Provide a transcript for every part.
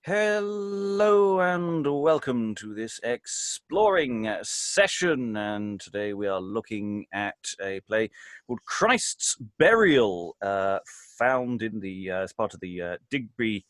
Hello and welcome to this exploring session, and today we are looking at a play called Christ's Burial, found in the as part of the Digby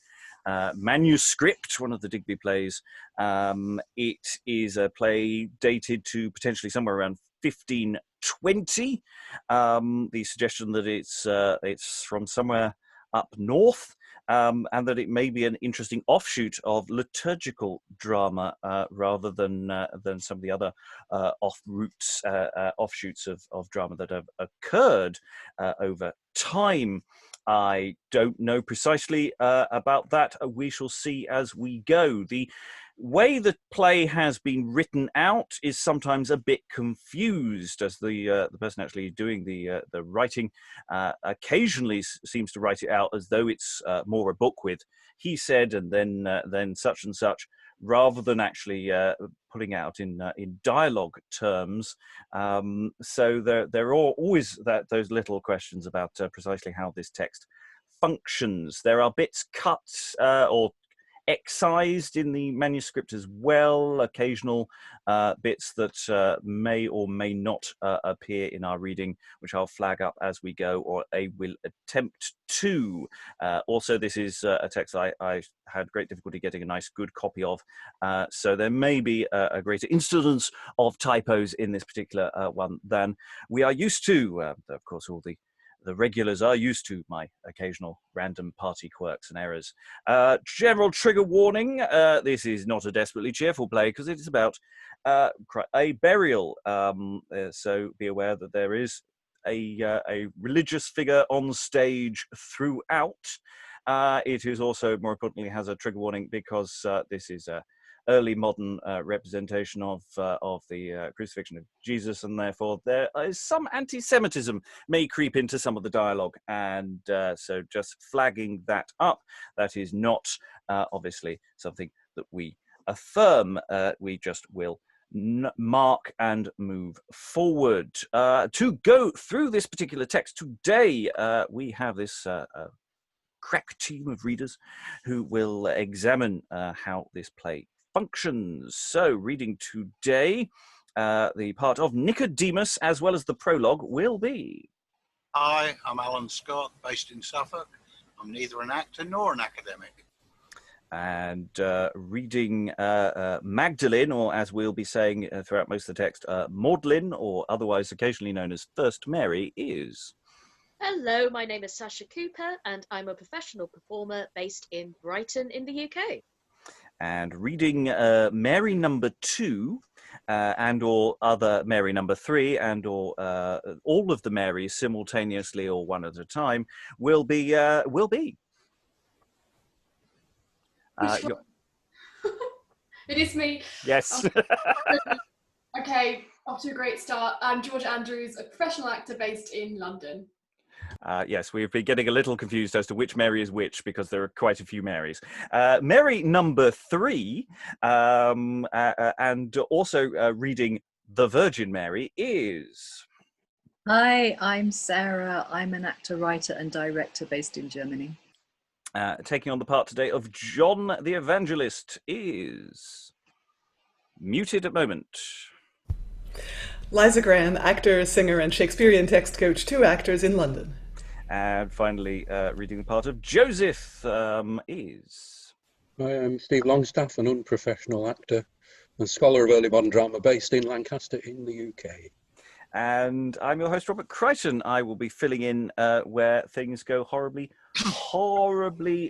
manuscript, one of the Digby plays. It is a play dated to potentially somewhere around 1520. The suggestion that it's from somewhere up north. And that it may be an interesting offshoot of liturgical drama rather than some of the other offshoots of drama that have occurred over time. I don't know precisely about that. We shall see as we go. The way the play has been written out is sometimes a bit confused, as the person actually doing the writing occasionally seems to write it out as though it's more a book with he said and then such and such, rather than actually putting out in dialogue terms. So there are always those little questions about precisely how this text functions. There are bits cut or excised in the manuscript as well, occasional bits that may or may not appear in our reading, which I'll flag up as we go, or I will attempt to. Also, this is a text I had great difficulty getting a nice good copy of, so there may be a greater incidence of typos in this particular one than we are used to. Of course, all the regulars are used to my occasional random party quirks and errors. General trigger warning, this is not a desperately cheerful play because it is about a burial. So be aware that there is a religious figure on stage throughout. It is also, more importantly, has a trigger warning because this is a early modern representation of the crucifixion of Jesus, and therefore there is some anti-Semitism may creep into some of the dialogue, and so just flagging that up. That is not obviously something that we affirm. We just will mark and move forward. To go through this particular text today, we have this crack team of readers who will examine how this play functions. So, reading today, the part of Nicodemus as well as the prologue will be. Hi, I'm Alan Scott, based in Suffolk. I'm neither an actor nor an academic. And reading Magdalen, or as we'll be saying throughout most of the text, Maudlyn, or otherwise occasionally known as First Mary, is. Hello, my name is Sascha Cooper, and I'm a professional performer based in Brighton in the UK. And reading Mary number 2 and or other Mary number 3 and or all of the Marys simultaneously or one at a time will be It is me. Yes. Okay, off to a great start. I'm George Andrews, a professional actor based in London. Yes, we've been getting a little confused as to which Mary is which because there are quite a few Marys. Mary number 3, and also reading the Virgin Mary is. Hi, I'm Sarah. I'm an actor, writer and director based in Germany. Taking on the part today of John the Evangelist is. Muted at moment. Liza Graham, actor, singer and Shakespearean text coach to actors in London. And finally, reading the part of Joseph is. I am Steve Longstaffe, an unprofessional actor and scholar of early modern drama based in Lancaster in the UK. And I'm your host, Robert Crighton. I will be filling in where things go horribly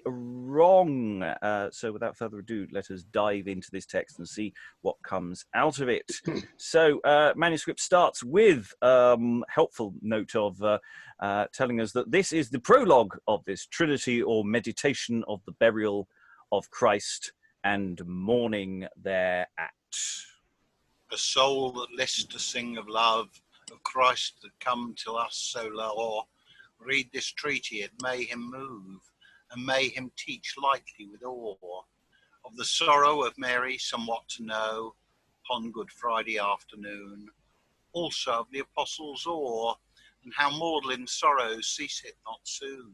wrong. So without further ado, let us dive into this text and see what comes out of it. So manuscript starts with helpful note of telling us that this is the prologue of this Trinity or meditation of the burial of Christ and mourning thereat. A soul that lists to sing of love, of Christ that come to us so low, read this treaty, it may him move, and may him teach lightly with awe, of the sorrow of Mary somewhat to know, upon Good Friday afternoon, also of the apostles' awe, and how Maudlyn's sorrows cease it not soon,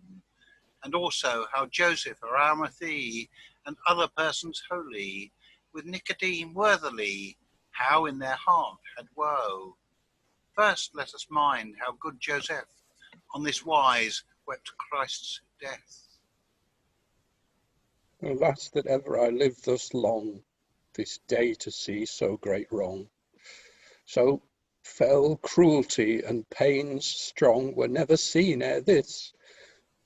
and also how Joseph, Aramathia, and other persons holy, with Nicodemus worthily, how in their heart had woe. First let us mind how good Joseph on this wise wept Christ's death. Alas, that ever I lived thus long, this day to see so great wrong. So fell cruelty and pains strong were never seen ere this.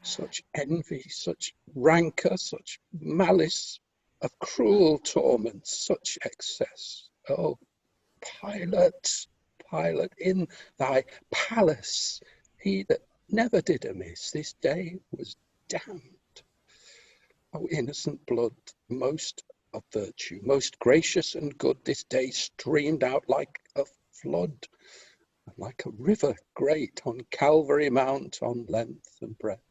Such envy, such rancour, such malice of cruel torments, such excess. Oh, Pilate, Pilate, in thy palace, he that never did amiss this day was damned. O innocent blood, most of virtue, most gracious and good, this day streamed out like a flood, and like a river great on Calvary Mount on length and breadth.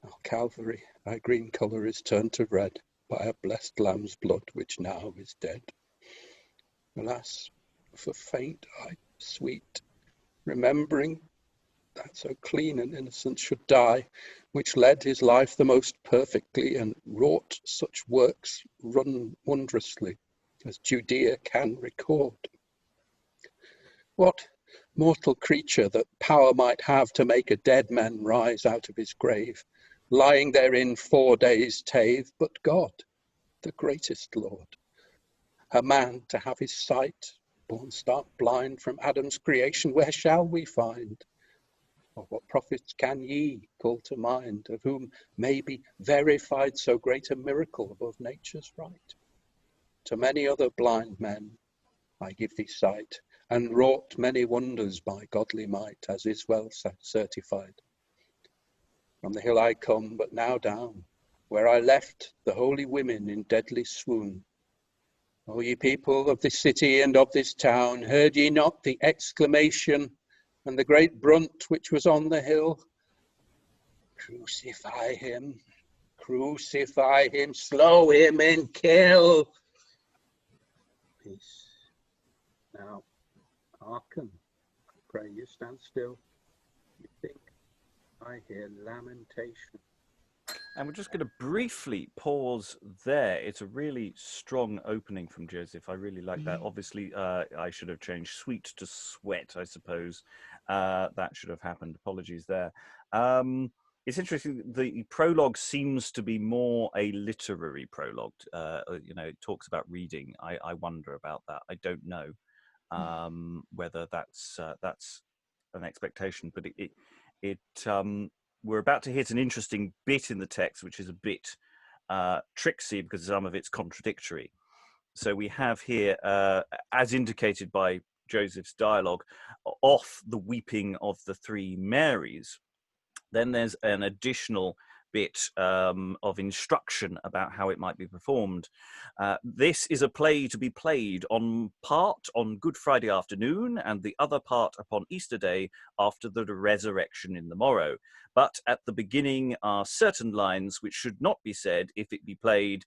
Now Calvary, thy green colour is turned to red by a blessed lamb's blood which now is dead. Alas, for faint I sweet, remembering that so clean and innocent should die, which led his life the most perfectly and wrought such works run wondrously as Judea can record. What mortal creature that power might have to make a dead man rise out of his grave, lying therein 4 days tave, but God, the greatest Lord, a man to have his sight, born stark blind from Adam's creation, where shall we find? Or what prophets can ye call to mind, of whom may be verified so great a miracle above nature's right? To many other blind men I give thee sight, and wrought many wonders by godly might, as is well certified. From the hill I come, but now down, where I left the holy women in deadly swoon. O ye people of this city and of this town, heard ye not the exclamation and the great brunt which was on the hill? Crucify him, slow him and kill. Peace. Now, hearken, I pray you stand still. You think I hear lamentation. And we're just going to briefly pause there. It's a really strong opening from Joseph. I really like that. Obviously, I should have changed sweet to sweat, I suppose. That should have happened. Apologies there. It's interesting. The prologue seems to be more a literary prologue. It talks about reading. I wonder about that. I don't know whether that's an expectation, but we're about to hit an interesting bit in the text, which is a bit tricksy because some of it's contradictory. So we have here, as indicated by Joseph's dialogue, off the weeping of the three Marys. Then there's an additional bit of instruction about how it might be performed. This is a play to be played part on Good Friday afternoon and the other part upon Easter Day after the resurrection in the morrow. But at the beginning are certain lines which should not be said if it be played,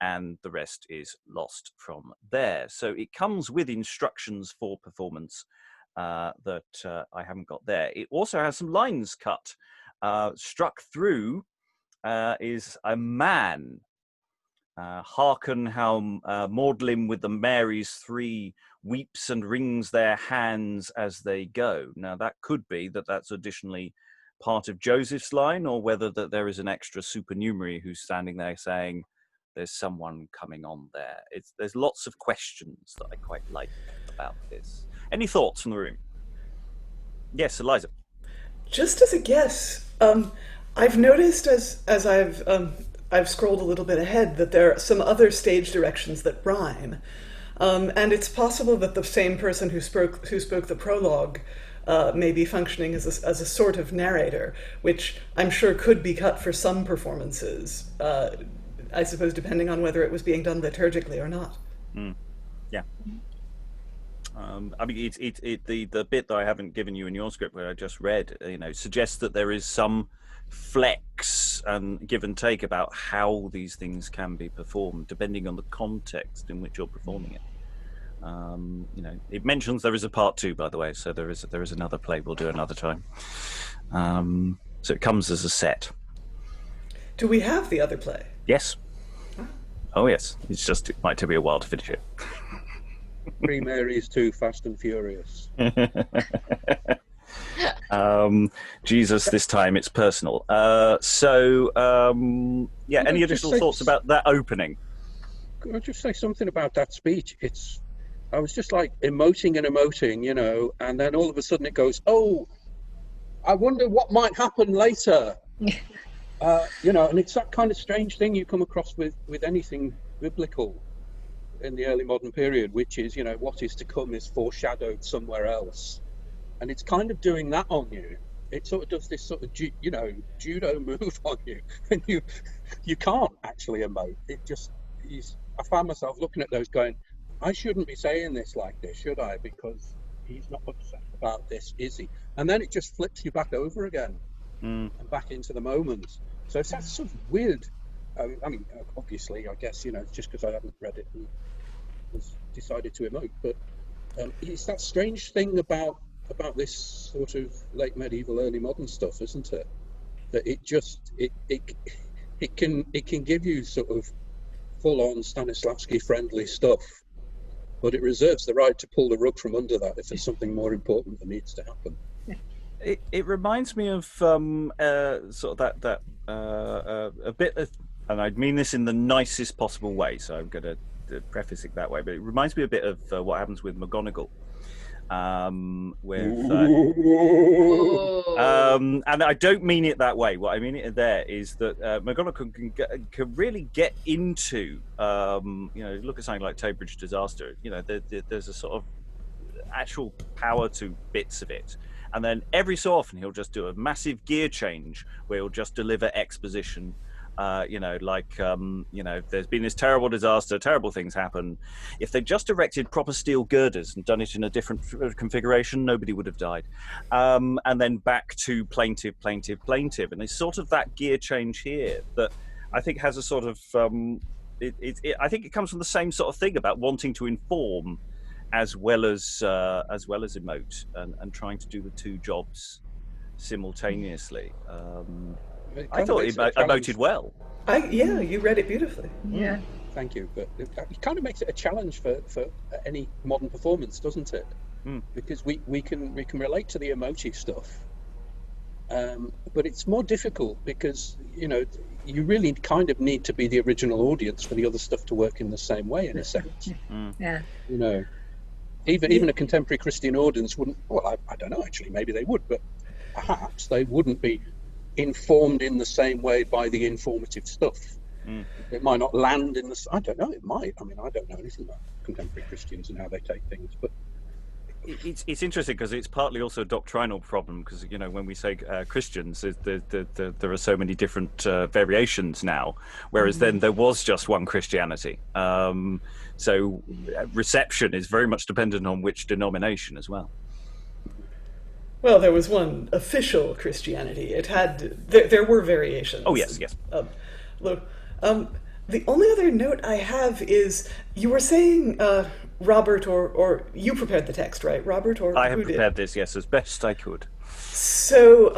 and the rest is lost from there. So it comes with instructions for performance that I haven't got there. It also has some lines cut. Struck through is a man. Hearken how Maudlyn with the Marys three weeps and wrings their hands as they go. Now that could be that's additionally part of Joseph's line, or whether that there is an extra supernumerary who's standing there saying there's someone coming on there. There's lots of questions that I quite like about this. Any thoughts from the room? Yes, Liza. Just as a guess, I've noticed as I've scrolled a little bit ahead that there are some other stage directions that rhyme, and it's possible that the same person who spoke the prologue may be functioning as a sort of narrator, which I'm sure could be cut for some performances. I suppose depending on whether it was being done liturgically or not. Yeah. I mean, the bit that I haven't given you in your script, where I just read, suggests that there is some flex and give and take about how these things can be performed, depending on the context in which you're performing it. It mentions there is a part 2, by the way, so there is another play we'll do another time. So it comes as a set. Do we have the other play? Yes. Oh, yes. It might take me a while to finish it. 3 Marys 2 Fast and Furious. Jesus, this time it's personal. Any additional thoughts about that opening? Could I just say something about that speech? I was just like emoting, and then all of a sudden it goes, oh, I wonder what might happen later. And it's that kind of strange thing you come across with anything biblical in the early modern period, which is, what is to come is foreshadowed somewhere else. And it's kind of doing that on you. It sort of does this sort of, judo move on you. And you can't actually emote. I found myself looking at those going, I shouldn't be saying this like this, should I? Because he's not upset about this, is he? And then it just flips you back over again and back into the moment. So it's that sort of weird. Obviously, I guess, it's just because I haven't read it and decided to emote. But it's that strange thing about this sort of late medieval, early modern stuff, isn't it? That it can give you sort of full-on Stanislavski friendly stuff, but it reserves the right to pull the rug from under that if there's something more important that needs to happen. It reminds me of sort of that a bit of, and I mean this in the nicest possible way, so I'm going to preface it that way, but it reminds me a bit of what happens with McGonagall. And I don't mean it that way. What I mean there is that McGonagall can really get into, look at something like Toadbridge Disaster. There's a sort of actual power to bits of it, and then every so often he'll just do a massive gear change where he'll just deliver exposition. There's been this terrible disaster, terrible things happen. If they'd just erected proper steel girders and done it in a different configuration, nobody would have died. And then back to plaintive. And it's sort of that gear change here that I think has a sort of, I think it comes from the same sort of thing about wanting to inform as well as emote and trying to do the two jobs simultaneously. I thought it emoted well. You read it beautifully. Yeah. Thank you. But it kind of makes it a challenge for any modern performance, doesn't it? Because we can relate to the emoji stuff, but it's more difficult because you really kind of need to be the original audience for the other stuff to work in the same way, in a sense. Yeah. Even a contemporary Christian audience wouldn't. Well, I don't know. Actually, maybe they would, but perhaps they wouldn't be informed in the same way by the informative stuff. It might not land in the. I don't know. It might. I mean, I don't know anything about contemporary Christians and how they take things, but it's interesting because it's partly also a doctrinal problem. Because when we say Christians, there are so many different variations now, whereas then there was just one Christianity. So reception is very much dependent on which denomination as well. Well, there was one official Christianity. It had there were variations. Oh yes. The only other note I have is you were saying Robert or you prepared the text, right? Robert or I have who prepared did? this, yes, as best I could. So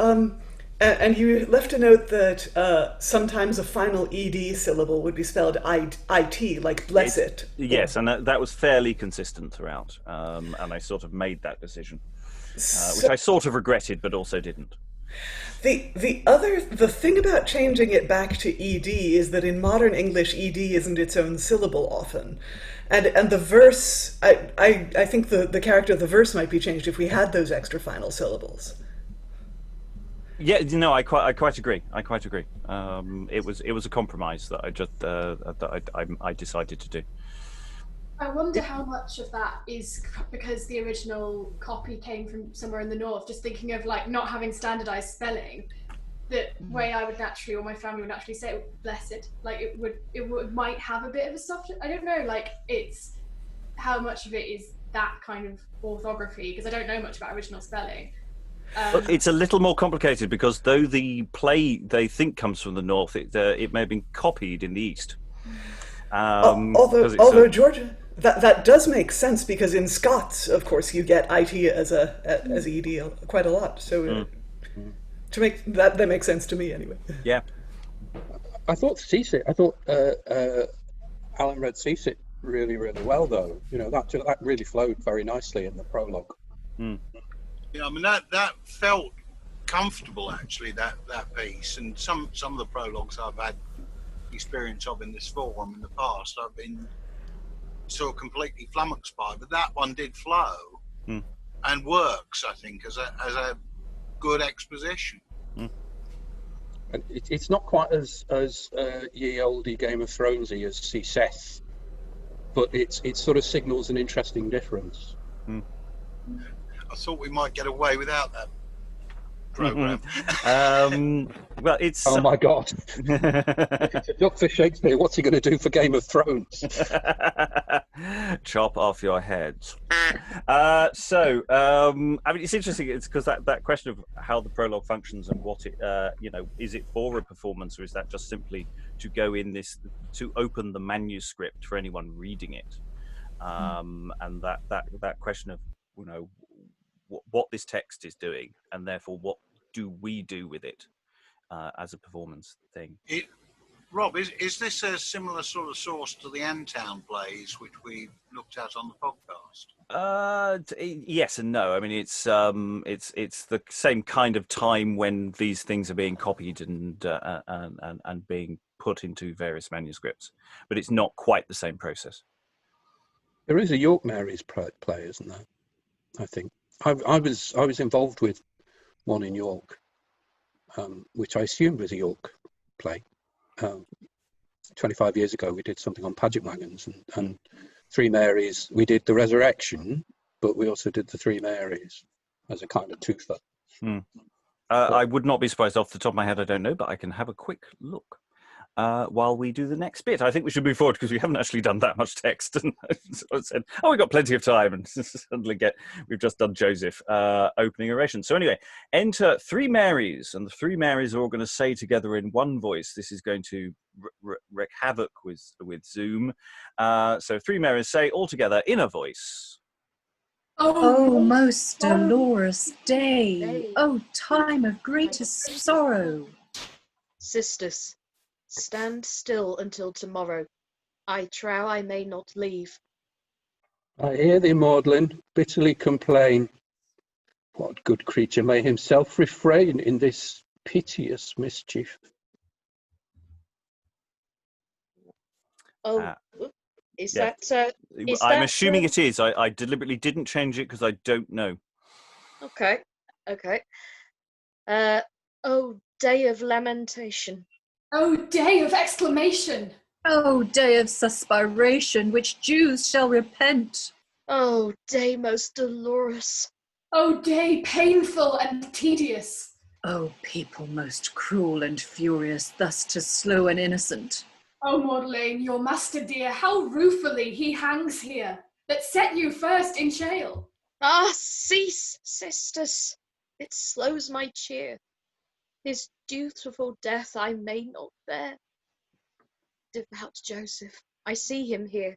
and you left a note that sometimes a final ed syllable would be spelled it, like bless it. Yes, and that was fairly consistent throughout, and I sort of made that decision. Which I sort of regretted, but also didn't. The thing about changing it back to ed is that in modern English, ed isn't its own syllable often, and the verse. I think the character of the verse might be changed if we had those extra final syllables. Yeah, I quite agree. It was a compromise that I just I decided to do. I wonder how much of that is because the original copy came from somewhere in the north, just thinking of like not having standardized spelling, the way I would naturally, or my family would naturally say blessed, like it might have a bit of a soft, I don't know, like it's how much of it is that kind of orthography, because I don't know much about original spelling. It's a little more complicated because though the play they think comes from the north, it may have been copied in the east. Although Georgia, that does make sense because in Scots, of course, you get it as ed quite a lot. So To make that makes sense to me anyway. Yeah. I thought Alan read Cease really, really well, though. You know, that really flowed very nicely in the prologue. Mm. Yeah, I mean that felt comfortable actually, that piece, and some of the prologues I've had experience of in this forum in the past, I've been sort of completely flummoxed by, but that one did flow and works, I think, as a good exposition. And it's not quite as ye olde Game of Thronesy as See Seth, but it sort of signals an interesting difference. I thought we might get away without that program. Well, it's Oh my God! If it's a duck for Shakespeare, what's he going to do for Game of Thrones? Chop off your heads. I mean, it's interesting. It's because that question of how the prologue functions and what it, is it for a performance, or is that just simply to go in to open the manuscript for anyone reading it, and that question of what this text is doing, and therefore what do we do with it as a performance thing. Rob, is this a similar sort of source to the Antown plays which we looked at on the podcast? Yes and no. I mean, it's the same kind of time when these things are being copied and being put into various manuscripts, but it's not quite the same process. There is a York Mary's play, isn't there? I think I was involved with one in York, which I assumed was a York play. 25 years ago, we did something on pageant wagons, and Three Marys. We did the Resurrection, but we also did the Three Marys as a kind of twofer. I would not be surprised. Off the top of my head, I don't know, but I can have a quick look while we do the next bit. I think we should move forward because we haven't actually done that much text. And I said, we've got plenty of time, and suddenly we've just done Joseph opening oration. So anyway, enter Three Marys, and the Three Marys are all going to say together in one voice. This is going to wreak havoc with Zoom. So Three Marys say all together in a voice. Oh, most dolorous day, oh, time of greatest sorrow. Sisters, stand still until tomorrow. I trow I may not leave. I hear thee, Maudlyn, bitterly complain. What good creature may himself refrain in this piteous mischief? Is yeah. that... I'm assuming it is. I deliberately didn't change it because I don't know. Okay. Oh, day of lamentation. Oh, day of exclamation. Oh, day of suspiration, which Jews shall repent. Oh, day most dolorous. Oh, day painful and tedious. Oh, people most cruel and furious, thus to slew an innocent. Oh, Maudlyn, your master dear, how ruefully he hangs here, that set you first in jail. Ah, cease, sisters. It slows my cheer. His dutiful death I may not bear. Devout Joseph, I see him here,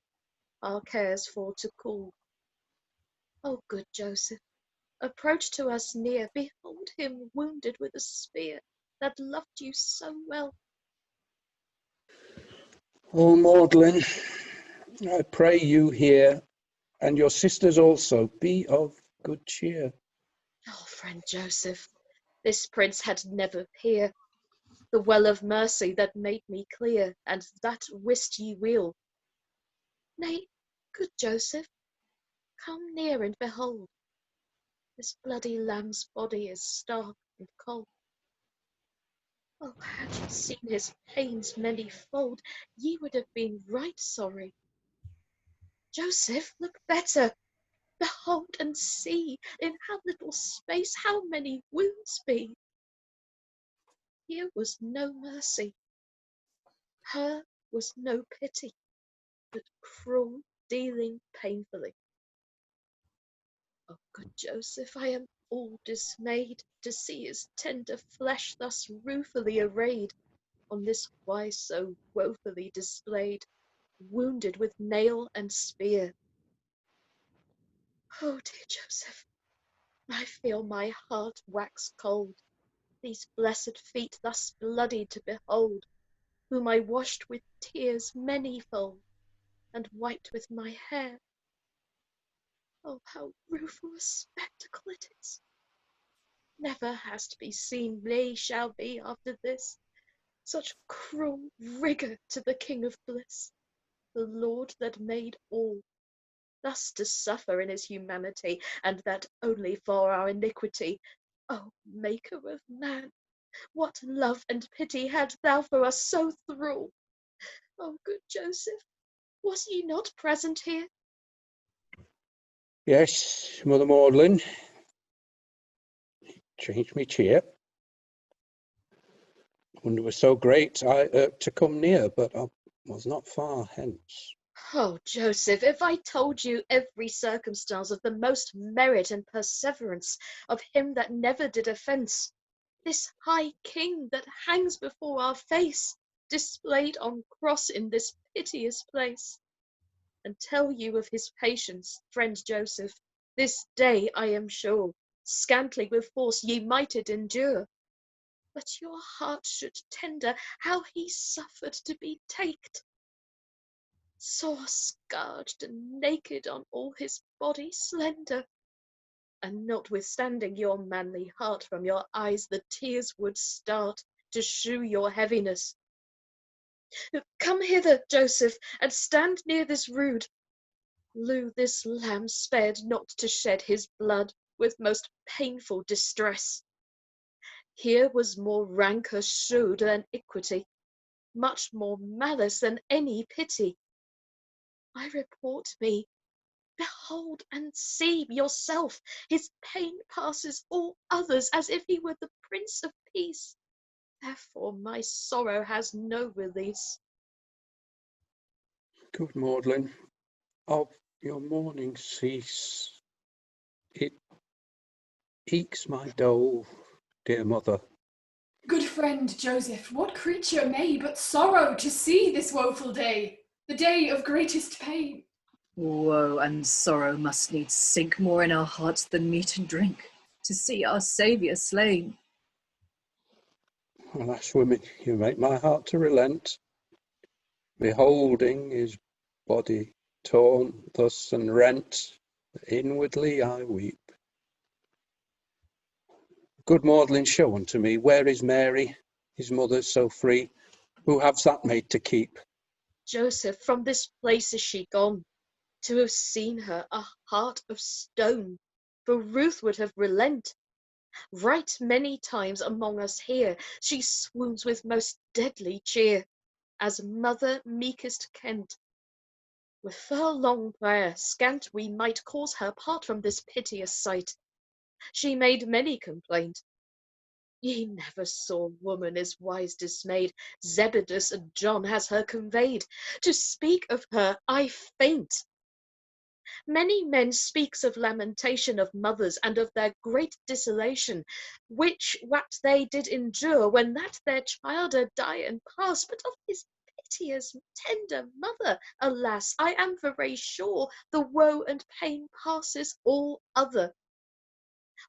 our cares for to cool. Oh, good Joseph, approach to us near. Behold him wounded with a spear that loved you so well. Oh, Maudlyn, I pray you hear, and your sisters also, be of good cheer. Oh, friend Joseph, this prince had never peer. The well of mercy that made me clear, and that wist ye weel. Nay, good Joseph, come near and behold. This bloody lamb's body is stark and cold. Oh, had ye seen his pains many-fold, ye would have been right sorry. Joseph, look better. Behold and see, in how little space how many wounds be. Here was no mercy, her was no pity, but cruel dealing painfully. Oh, good Joseph, I am all dismayed to see his tender flesh thus ruefully arrayed, on this wise so woefully displayed, wounded with nail and spear. Oh, dear Joseph, I feel my heart wax cold. these blessed feet thus bloody to behold, whom I washed with tears manyfold, and wiped with my hair. Oh, how rueful a spectacle it is! Never has to be seen, ne shall be after this, such cruel rigour to the King of bliss, the Lord that made all, thus to suffer in his humanity, and that only for our iniquity. O Maker of man, what love and pity hadst thou for us so thrall? O good Joseph, was ye not present here? Yes, Mother Maudlyn. Changed me cheer. Wonder was so great I irked to come near, but I was not far hence. Oh, Joseph, if I told you every circumstance of the most merit and perseverance of him that never did offence, this high king that hangs before our face, displayed on cross in this piteous place, and tell you of his patience, friend Joseph, this day I am sure, scantly with force ye might it endure. But your heart should tender how he suffered to be taked, sore scourged and naked on all his body slender, and notwithstanding your manly heart from your eyes the tears would start to shew your heaviness. Come hither, Joseph, and stand near this rood. Lou, this lamb spared not to shed his blood with most painful distress. Here was more rancour shewed than equity, much more malice than any pity. I report me, behold and see yourself, his pain passes all others, as if he were the Prince of Peace. Therefore my sorrow has no release. Good Maudlyn, of your mourning cease. It ekes my dole, dear mother. Good friend Joseph, what creature may but sorrow to see this woeful day, the day of greatest pain? Woe and sorrow must needs sink more in our hearts than meat and drink, to see our Saviour slain. Alas, women, you make my heart to relent. Beholding his body torn thus and rent, inwardly I weep. Good Maudlyn, show unto me, where is Mary, his mother so free, who haves that maid to keep? Joseph, from this place is she gone. To have seen her, a heart of stone, for Ruth would have relent. Right many times among us here she swoons with most deadly cheer, as mother meekest kent. With furlong prayer scant we might cause her part from this piteous sight. She made many complaint. Ye never saw woman as wise dismayed. Zebedus and John has her conveyed. To speak of her I faint. Many men speaks of lamentation of mothers, and of their great desolation, which what they did endure when that their childer die and pass. But of his piteous tender mother, alas, I am very sure the woe and pain passes all other.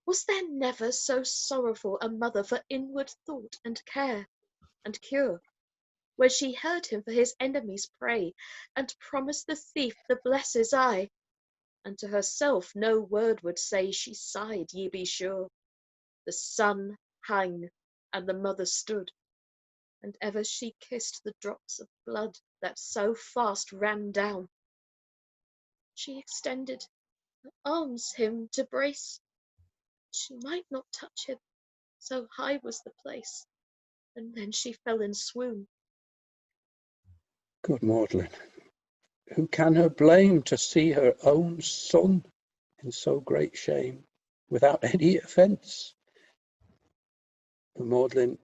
Was there never so sorrowful a mother for inward thought and care and cure, where she heard him for his enemies pray, and promised the thief the blesses eye? And to herself no word would say, she sighed, ye be sure. The son hung, and the mother stood, and ever she kissed the drops of blood that so fast ran down. She extended her arms him to brace. She might not touch him, so high was the place, and then she fell in swoon. Good Maudlyn, who can her blame to see her own son in so great shame, without any offence? Maudlyn,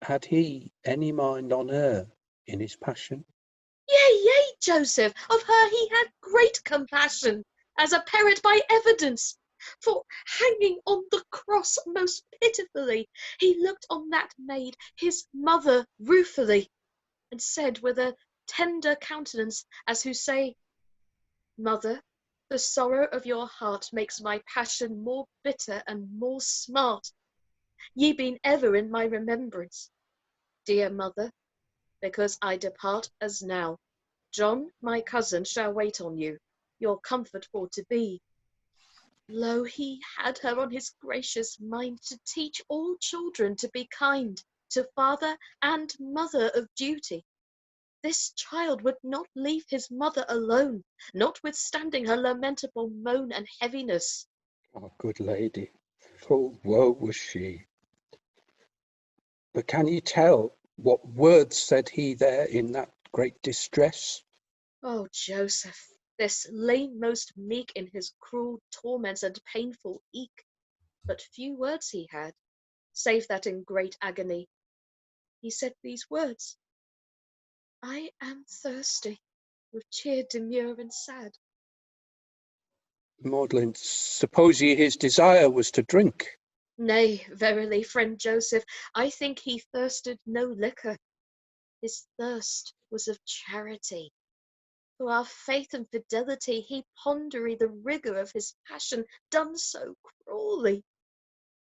had he any mind on her in his passion? Yea, yea, Joseph, of her he had great compassion, as apparent by evidence. For hanging on the cross most pitifully, he looked on that maid, his mother, ruefully, and said with a tender countenance, as who say, Mother, the sorrow of your heart makes my passion more bitter and more smart. ye been ever in my remembrance. Dear mother, because I depart as now, John, my cousin, shall wait on you, your comfort for to be. Lo, he had her on his gracious mind to teach all children to be kind to father and mother of duty. This child would not leave his mother alone, notwithstanding her lamentable moan and heaviness. Oh, good lady, full woe was she. But can ye tell what words said he there in that great distress? Oh, Joseph, this lay most meek in his cruel torments and painful eke. But few words he had, save that in great agony he said these words, I am thirsty, with cheer demure and sad. Maudlyn, suppose ye his desire was to drink? Nay, verily, friend Joseph, I think he thirsted no liquor. His thirst was of charity. For our faith and fidelity he pondered the rigour of his passion done so cruelly.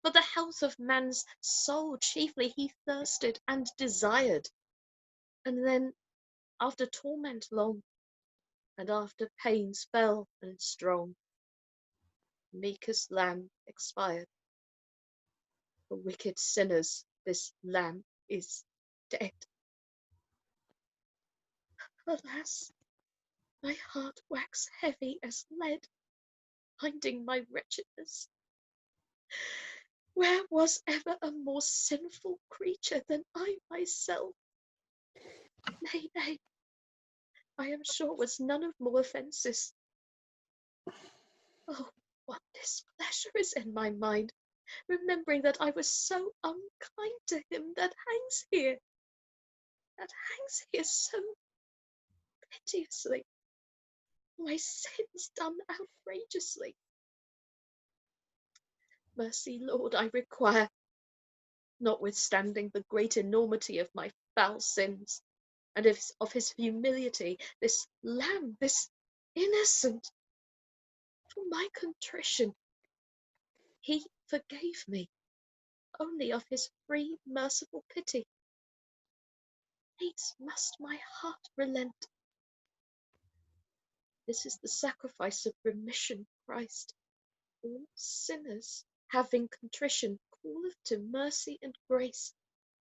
For the health of man's soul chiefly he thirsted and desired. And then, after torment long, and after pains fell and strong, meekest lamb expired. For wicked sinners this lamb is dead. Alas, my heart waxed heavy as lead, finding my wretchedness. Where was ever a more sinful creature than I myself? Nay, nay, I am sure was none of more offences. Oh, what displeasure is in my mind, remembering that I was so unkind to him that hangs here so piteously, my sins done outrageously. Mercy, Lord, I require, notwithstanding the great enormity of my foul sins, and of his humility, this lamb, this innocent, for my contrition, he forgave me, only of his free merciful pity. Needs must my heart relent. This is the sacrifice of remission, Christ. All sinners, having contrition, calleth to mercy and grace,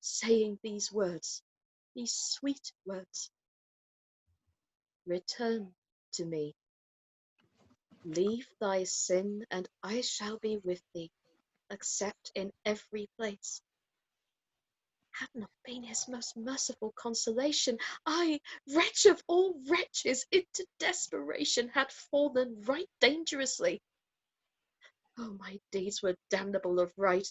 saying these words, these sweet words. Return to me. Leave thy sin, and I shall be with thee, accept in every place. Had not been his most merciful consolation, I, wretch of all wretches, into desperation had fallen right dangerously. Oh, my deeds were damnable of right,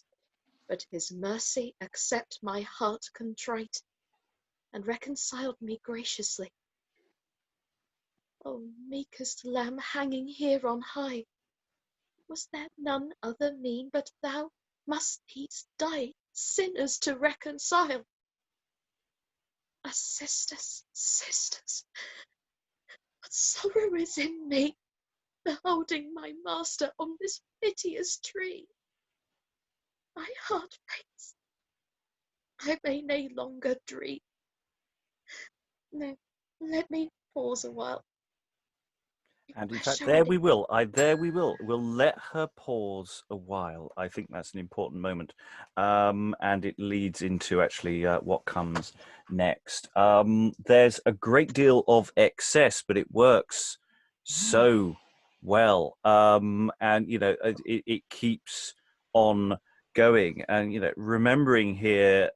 but his mercy accept my heart contrite, and reconciled me graciously. O meekest lamb hanging here on high, was there none other mean but thou must needs die, sinners to reconcile? Sisters, sisters, what sorrow is in me, beholding my master on this piteous tree. My heart breaks, I may no longer dream. No, let me pause a while. And in Where fact, shall there I- we will. We'll let her pause a while. I think that's an important moment. And it leads into actually what comes next. There's a great deal of excess, but it works so well. And, you know, it keeps on going. And, you know, remembering here,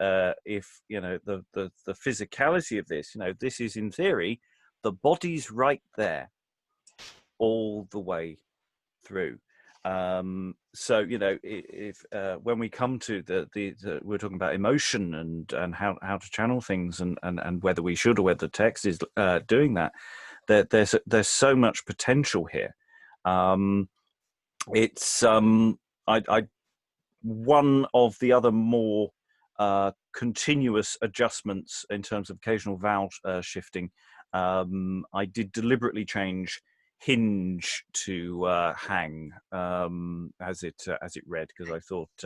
if, you know, the physicality of this, you know, this is in theory, the body's right there all the way through. So, you know, if when we come to the we're talking about emotion and how to channel things and whether we should or whether the text is doing that, there's so much potential here. It's I one of the other more continuous adjustments in terms of occasional vowel shifting. I did deliberately change hinge to hang as it read, because I thought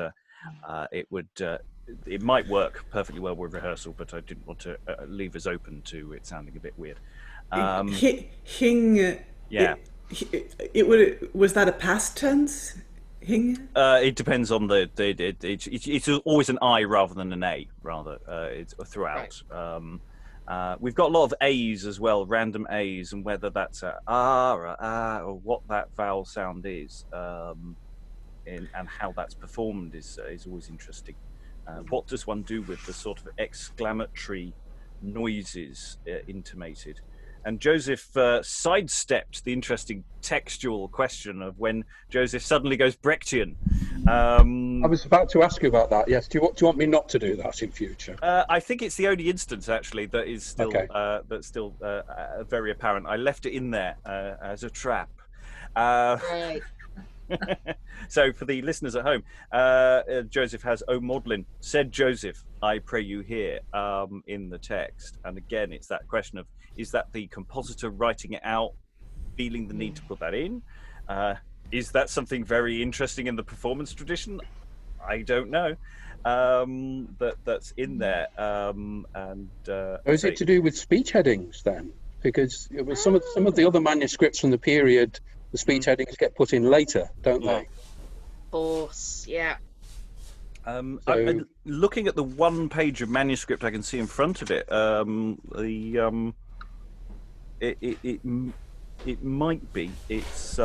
It might work perfectly well with rehearsal, but I didn't want to leave us open to it sounding a bit weird. Hing. Yeah. It would. Was that a past tense? Hing. It depends on it's always an I rather than an A. It's throughout. Right. We've got a lot of A's as well, random A's, and whether that's a or what that vowel sound is, and how that's performed is always interesting. What does one do with the sort of exclamatory noises intimated? And Joseph sidestepped the interesting textual question of when Joseph suddenly goes Brechtian. I was about to ask you about that. Yes. Do you want me not to do that in future? I think it's the only instance actually that is still very apparent. I left it in there as a trap. Right. So for the listeners at home, Joseph has, "O Maudlyn, said Joseph, I pray you hear," in the text. And again, it's that question of, is that the compositor writing it out, feeling the need to put that in? Is that something very interesting in the performance tradition? I don't know. That's in there. Is it to do with speech headings then? Because it was some of the other manuscripts from the period, the speech headings get put in later, don't they? Of course, yeah. I'm looking at the one page of manuscript I can see in front of it. It might be. It's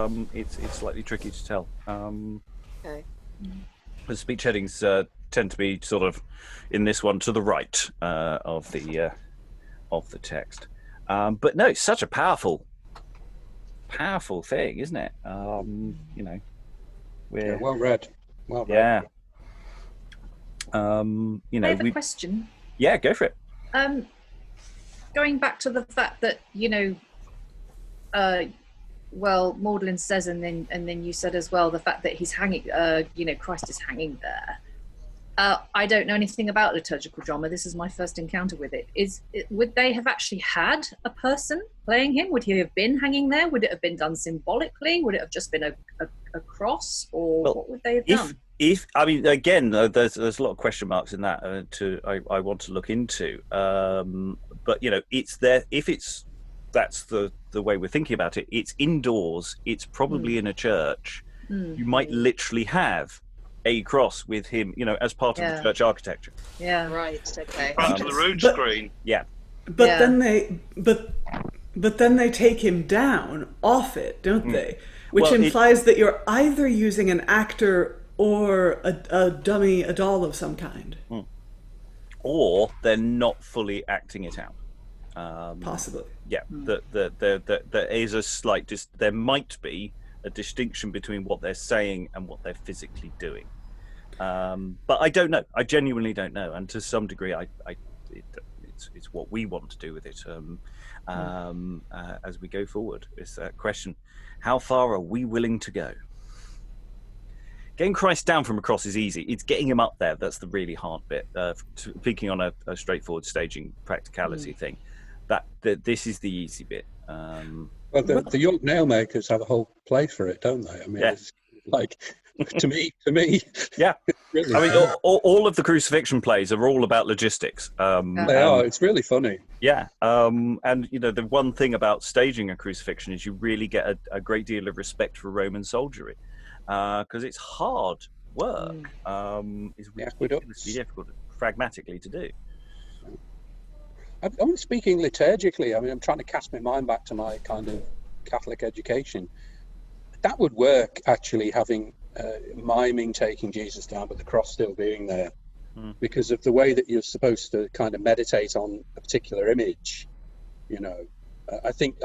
slightly tricky to tell. Okay. The speech headings tend to be sort of in this one to the right of the text. But no, it's such a powerful thing, isn't it? Well read. Well read. Yeah. I have a question. Yeah, go for it. Going back to the fact that Maudlyn says, and then you said as well, the fact that he's hanging, Christ is hanging there. I don't know anything about liturgical drama. This is my first encounter with it. Would they have actually had a person playing him? Would he have been hanging there? Would it have been done symbolically? Would it have just been a cross, or what would they have done? Again, there's a lot of question marks in that I want to look into. But it's there. If that's the way we're thinking about it. It's indoors. It's probably in a church. You might literally have a cross with him, as part of the church architecture. Yeah, right. Okay. Front of the rood screen. Yeah. But then they take him down off it, don't they? Which implies that you're either using an actor or a dummy, a doll of some kind. Or they're not fully acting it out. Possibly. Yeah. There is a slight. There might be a distinction between what they're saying and what they're physically doing. But I don't know. I genuinely don't know. And to some degree, it's what we want to do with it as we go forward. It's that question: how far are we willing to go? Getting Christ down from a cross is easy. It's getting him up there that's the really hard bit. Speaking on a straightforward staging practicality thing, this is the easy bit. Well, the York nailmakers have a whole play for it, don't they? I mean, it's like to me. Yeah, really, I mean, all of the crucifixion plays are all about logistics. They are. It's really funny. Yeah, and the one thing about staging a crucifixion is you really get a great deal of respect for Roman soldiery, because it's hard work. It's ridiculously difficult, pragmatically, to do. I'm speaking liturgically. I mean, I'm trying to cast my mind back to my kind of Catholic education. That would work, actually, having miming taking Jesus down, but the cross still being there, because of the way that you're supposed to kind of meditate on a particular image. I think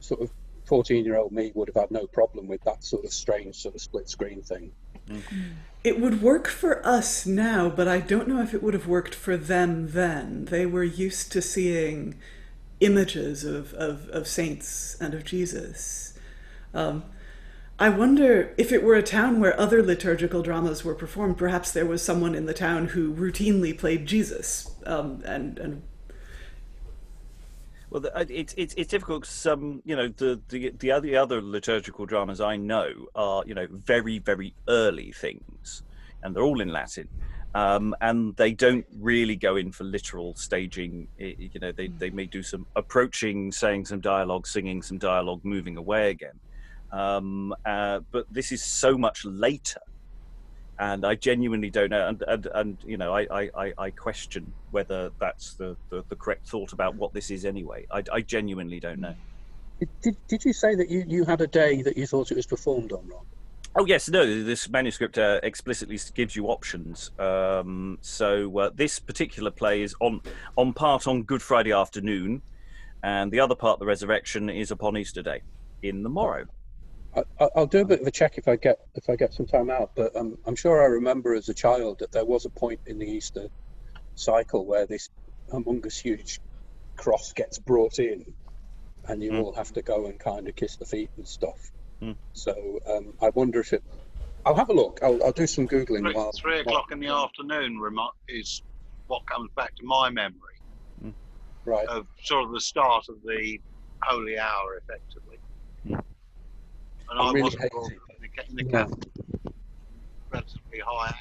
sort of 14-year-old me would have had no problem with that sort of strange sort of split screen thing. It would work for us now, but I don't know if it would have worked for them then. They were used to seeing images of saints and of Jesus. I wonder if it were a town where other liturgical dramas were performed, perhaps there was someone in the town who routinely played Jesus. Well, it's difficult because the other liturgical dramas I know are very, very early things. and they're all in Latin. And they don't really go in for literal staging. You know, they may do some approaching, saying some dialogue, singing some dialogue, moving away again. But this is so much later, and I genuinely don't know. And you know, I question whether that's the correct thought about what this is anyway. I genuinely don't know. Did you say that you had a day that you thought it was performed on, Rob? Oh yes, no. This manuscript explicitly gives you options. So this particular play is on part on Good Friday afternoon, and the other part, the resurrection, is upon Easter Day, in the morrow. I'll do a bit of a check if I get some time out. But I'm sure I remember as a child that there was a point in the Easter cycle where this humongous, huge cross gets brought in, and you all have to go and kind of kiss the feet and stuff. So I wonder if I'll have a look. I'll do some Googling. 3 o'clock in the afternoon is what comes back to my memory. Right. Of sort of the start of the holy hour, effectively. And I really wasn't hate brought it. in the Catholic, relatively high.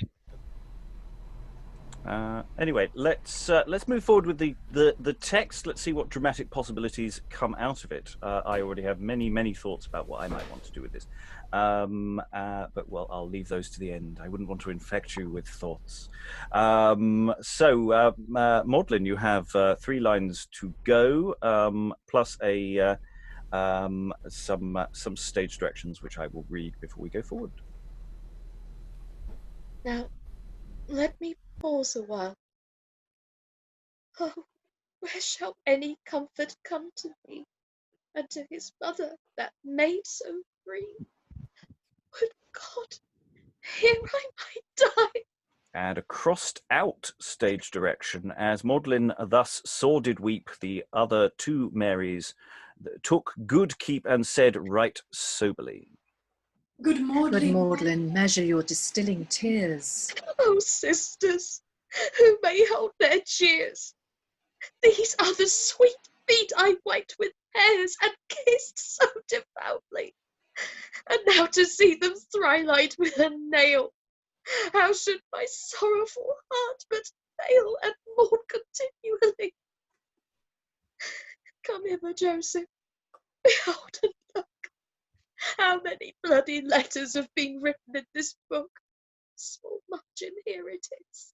Anyway, let's move forward with the text. Let's see what dramatic possibilities come out of it. I already have many thoughts about what I might want to do with this, but well, I'll leave those to the end. I wouldn't want to infect you with thoughts. So, Maudlyn, you have 3 lines to go, plus some stage directions, which I will read before we go forward. Now, let me pause a while. Oh, where shall any comfort come to me, and to his mother, that maid so free? Would God, here I might die! And a crossed out stage direction, as Maudlyn thus sore did weep, the other 2 Marys took good keep and said right soberly. Good Maudlyn. Good Maudlyn, measure your distilling tears. Oh, sisters, who may hold their cheers? These are the sweet feet I wiped with hairs and kissed so devoutly. And now to see them thrilighted with a nail, how should my sorrowful heart but fail and mourn continually? Come hither, Joseph. Behold and look. How many bloody letters have been written in this book? Small margin, here it is.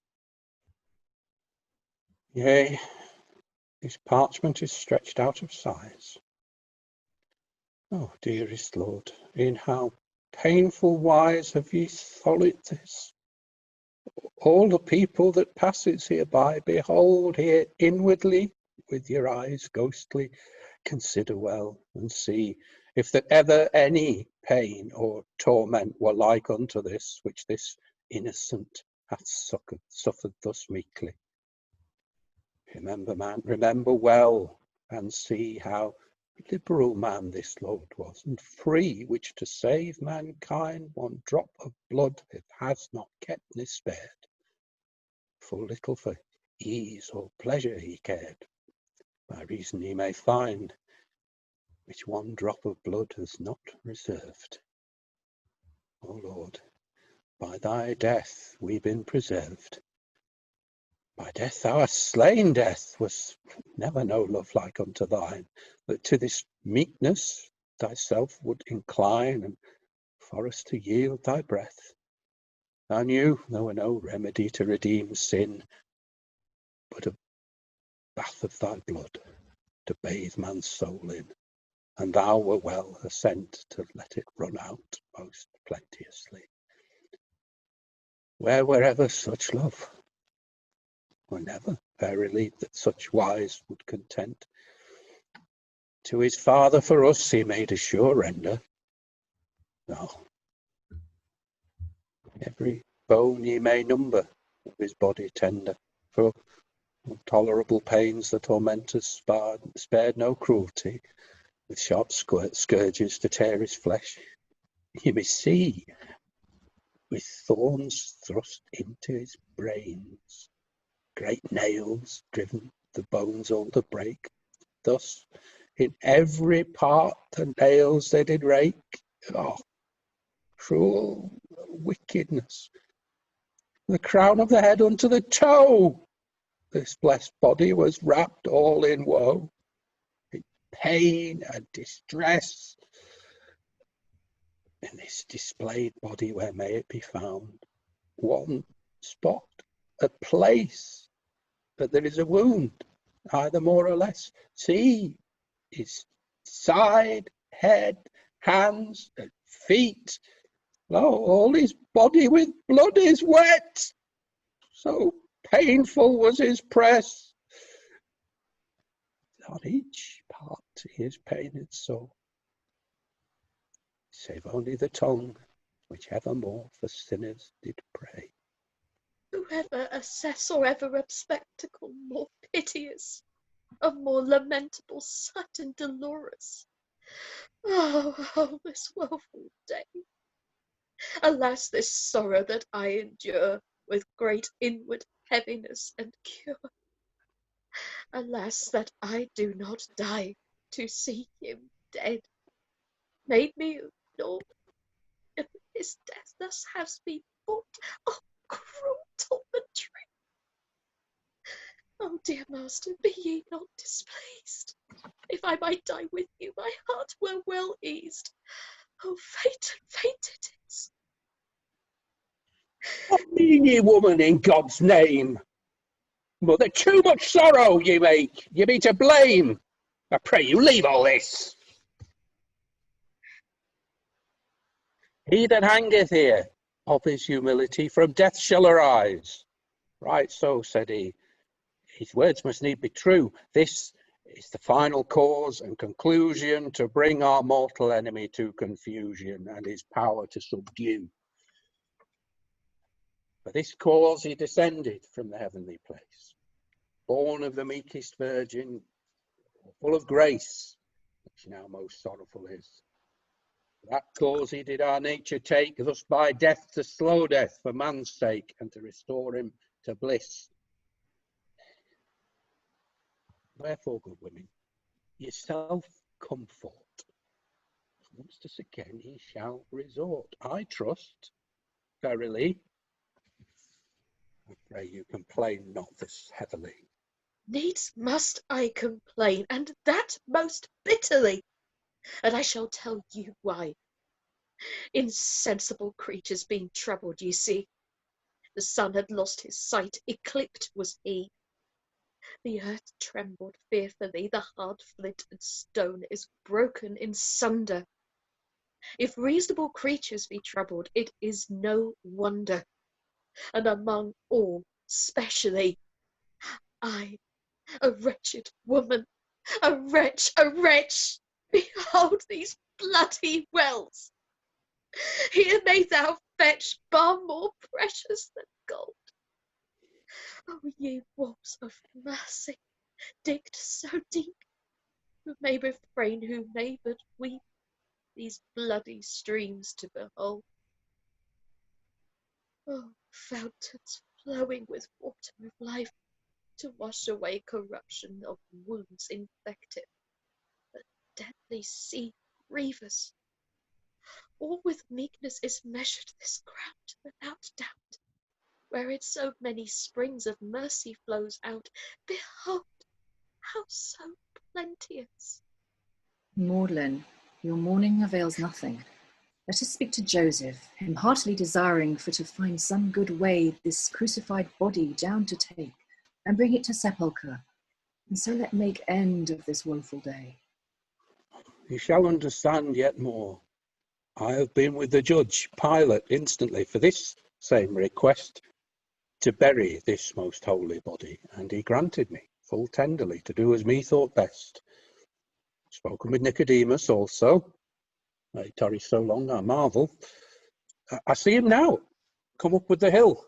Yea, this parchment is stretched out of size. Oh, dearest Lord, in how painful wise have ye followed this? All the people that passes hereby, behold here inwardly, with your eyes ghostly, consider well, and see if that ever any pain or torment were like unto this, which this innocent hath suffered thus meekly. Remember, man, remember well, and see how liberal man this Lord was, and free, which to save mankind 1 drop of blood it has not kept ne spared. For little for ease or pleasure he cared, by reason he may find, which 1 drop of blood has not reserved. O Lord, by thy death we been preserved. By death thou hast slain death, was never no love like unto thine, that to this meekness thyself would incline, and for us to yield thy breath. Thou knew there were no remedy to redeem sin, but a bath of thy blood to bathe man's soul in, and thou were well assent to let it run out most plenteously. Where were ever such love? Or never, verily, that such wise would content. To his Father for us he made a sure render. No, every bone he may number of his body tender, for intolerable pains the tormentors spared no cruelty, with sharp scourges to tear his flesh. You may see, with thorns thrust into his brains, great nails driven, the bones all to break. Thus in every part the nails they did rake. Oh, cruel wickedness! the crown of the head unto the toe. This blessed body was wrapped all in woe, in pain and distress. In this displayed body, where may it be found? One spot, a place, but there is a wound, either more or less. See, his side, head, hands, and feet. Lo, all his body with blood is wet. So painful was his press. On each part he is pained so, save only the tongue, which evermore for sinners did pray. Whoever assess or ever a spectacle more piteous, of more lamentable sight and dolorous. Oh, this woeful day! Alas, this sorrow that I endure with great inward heaviness and cure. Alas, that I do not die to see him dead. Made me, Lord, if his death thus has been bought. Oh, cruel tormentory! Oh, dear master, be ye not displeased. If I might die with you, my heart were well eased. Oh, fate it is. What mean ye, woman, in God's name? Mother, too much sorrow ye make, ye be to blame. I pray you leave all this. He that hangeth here of his humility from death shall arise. Right so, said he. His words must need be true. This is the final cause and conclusion to bring our mortal enemy to confusion and his power to subdue. For this cause he descended from the heavenly place, born of the meekest virgin, full of grace, which now most sorrowful is. For that cause he did our nature take, thus by death to slow death for man's sake, and to restore him to bliss. Wherefore, good women, yourself comfort. Once to again he shall resort, I trust, verily. I pray you complain not this heavily. Needs must I complain, and that most bitterly, and I shall tell you why. Insensible creatures being troubled, ye see. The sun had lost his sight, eclipsed was he. The earth trembled fearfully, the hard flint and stone is broken in sunder. If reasonable creatures be troubled, it is no wonder, and among all specially I, a wretched woman, a wretch, behold these bloody wells. Here may thou fetch balm more precious than gold. O ye walls of mercy, digged so deep, who may refrain, who may but weep, these bloody streams to behold. Oh, fountains flowing with water of life, to wash away corruption of wounds infected, the deadly sea grievous. All with meekness is measured this ground, without doubt. Wherein so many springs of mercy flows out, behold, how so plenteous. Maudlyn, your mourning avails nothing. Let us speak to Joseph, him heartily desiring for to find some good way this crucified body down to take, and bring it to sepulchre, and so let make end of this woeful day. You shall understand yet more. I have been with the judge, Pilate, instantly for this same request, to bury this most holy body, and he granted me full tenderly to do as me thought best. Spoken with Nicodemus also. He tarries so long, I marvel. I see him now, come up with the hill.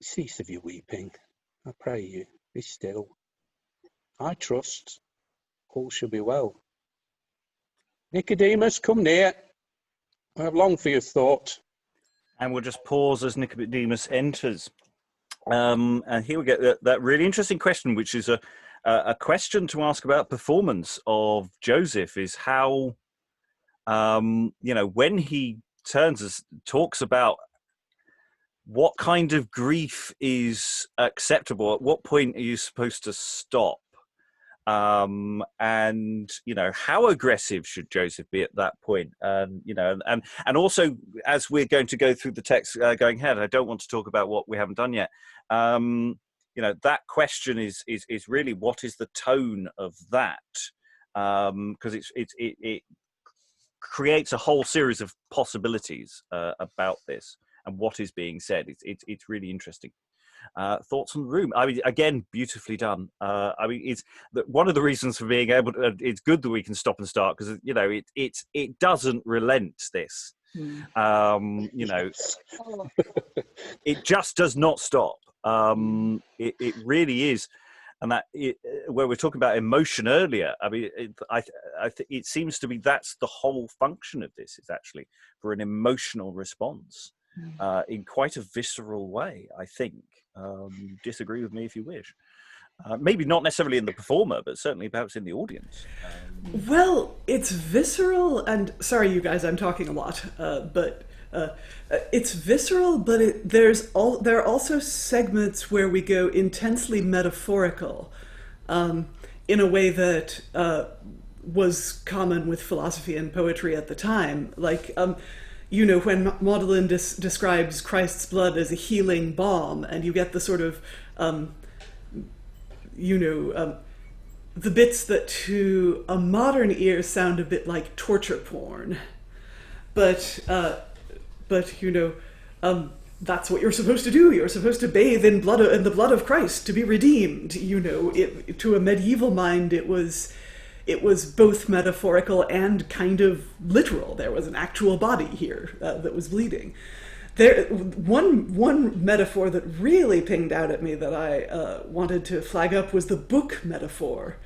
Cease of your weeping, I pray you, be still. I trust all shall be well. Nicodemus, come near. I have longed for your thought. And we'll just pause as Nicodemus enters. And here we get that really interesting question, which is a question to ask about performance of Joseph, is how, when he talks about what kind of grief is acceptable? At what point are you supposed to stop? And how aggressive should Joseph be at that point? And also, as we're going to go through the text going ahead, I don't want to talk about what we haven't done yet. That question is really, what is the tone of that? Because it creates a whole series of possibilities about this and what is being said. It's really interesting. Thoughts on the room? I mean, again, beautifully done. It's one of the reasons for being able to. It's good that we can stop and start, because it doesn't relent this. It just does not stop. It really is, and where we're talking about emotion earlier. I mean, it seems to be that's the whole function of this. Is actually for an emotional response in quite a visceral way, I think. Disagree with me if you wish. Maybe not necessarily in the performer, but certainly perhaps in the audience. Well, it's visceral, and sorry, you guys, I'm talking a lot, but it's visceral. But there are also segments where we go intensely metaphorical, in a way that was common with philosophy and poetry at the time, like. When Maudlyn describes Christ's blood as a healing balm, and you get the sort of, the bits that to a modern ear sound a bit like torture porn, but that's what you're supposed to do. You're supposed to bathe in the blood of Christ to be redeemed. To a medieval mind, it was both metaphorical and kind of literal. There was an actual body here that was bleeding. One metaphor that really pinged out at me that I wanted to flag up was the book metaphor,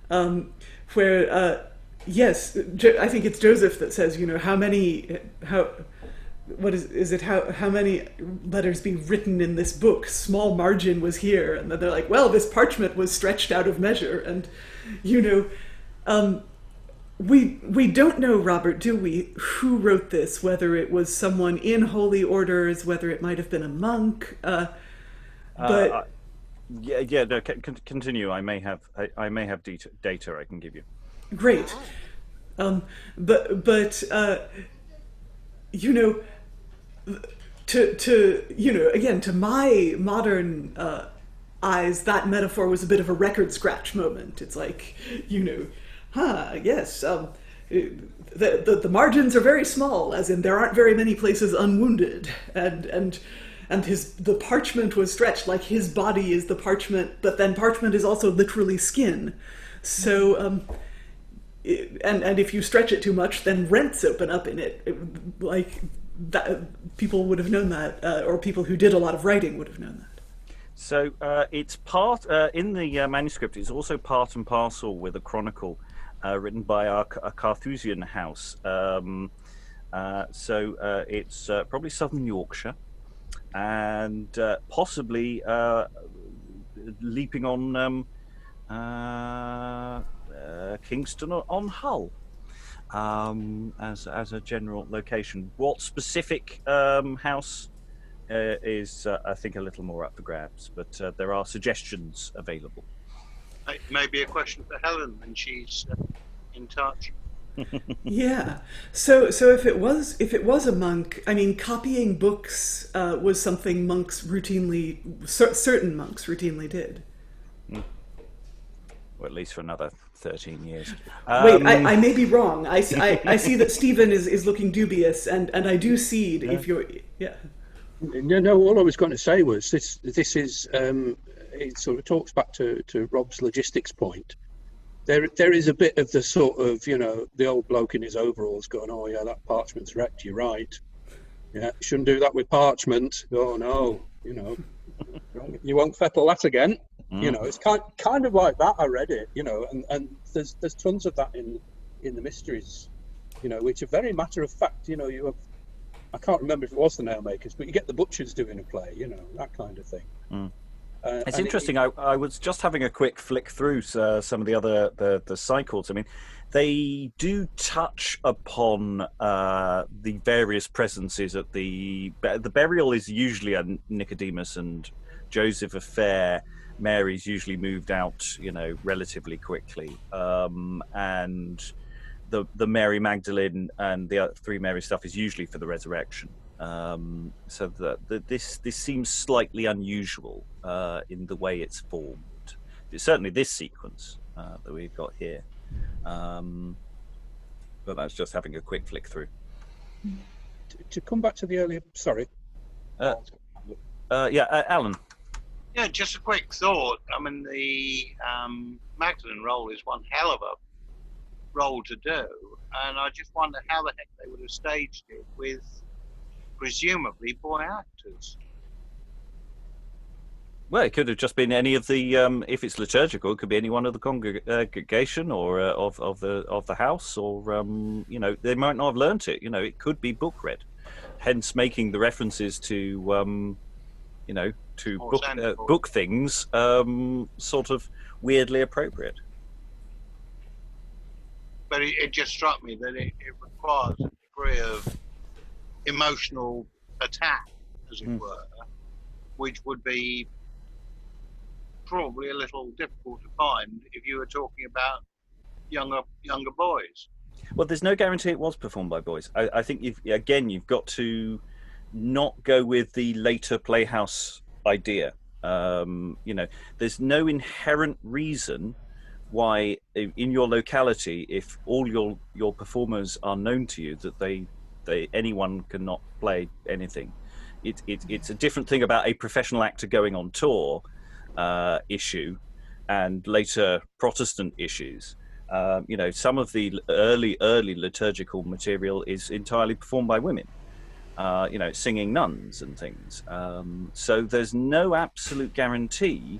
where yes, I think it's Joseph that says, how many letters be written in this book? Small margin was here, and then they're like, well, this parchment was stretched out of measure, and we don't know, Robert, do we, who wrote this, whether it was someone in holy orders, whether it might have been a monk, but no, continue. I may have data I can give you. Great. Again, to my modern eyes, that metaphor was a bit of a record scratch moment. It's like, yes, the margins are very small, as in there aren't very many places unwounded, and the parchment was stretched like his body is the parchment, but then parchment is also literally skin. So, and if you stretch it too much, then rents open up in it. Like that, people would have known that, or people who did a lot of writing would have known that. So it's part in the manuscript. It's also part and parcel with a chronicle written by a Carthusian house. So it's probably southern Yorkshire, and possibly leaping on Kingston on Hull as a general location. What specific house is, I think, a little more up for grabs, but there are suggestions available. It may be a question for Helen when she's in touch. Yeah. So if it was a monk, I mean, copying books was something monks certain monks routinely did. Or at least for another 13 years. Wait, I may be wrong. I see that Stephen is looking dubious, and I do see if you're, yeah. No, all I was going to say was this is, it sort of talks back to Rob's logistics point. There is a bit of the sort of, the old bloke in his overalls going, oh yeah, that parchment's wrecked, you're right. Yeah, shouldn't do that with parchment. Oh no, you won't fettle that again. It's kind of like that. I read it, and there's tons of that in the mysteries, which are very matter of fact. You have, I can't remember if it was the Nailmakers, but you get the butchers doing a play, that kind of thing. It's interesting. I was just having a quick flick through some of the other the cycles. I mean, they do touch upon the various presences at the burial is usually a Nicodemus and Joseph affair. Mary's usually moved out, relatively quickly, and the Mary Magdalene and the three Mary stuff is usually for the resurrection. So this seems slightly unusual in the way it's formed. It's certainly this sequence that we've got here, but that's just having a quick flick through. To come back to the earlier, sorry. Alan. Yeah, just a quick thought. I mean, the Magdalen role is one hell of a role to do, and I just wonder how the heck they would have staged it with presumably boy actors. Well, it could have just been any of the if it's liturgical, it could be any one of the congregation or of the house, or they might not have learnt it. It could be book read, hence making the references to book things sort of weirdly appropriate. But it just struck me that it requires a degree of emotional attack, as it were, which would be probably a little difficult to find if you were talking about younger boys. Well, there's no guarantee it was performed by boys. I think you've got to not go with the later Playhouse idea. There's no inherent reason why in your locality, if all your performers are known to you, that anyone cannot play anything. It's a different thing about a professional actor going on tour issue and later Protestant issues. Some of the early liturgical material is entirely performed by women, singing nuns and things. So there's no absolute guarantee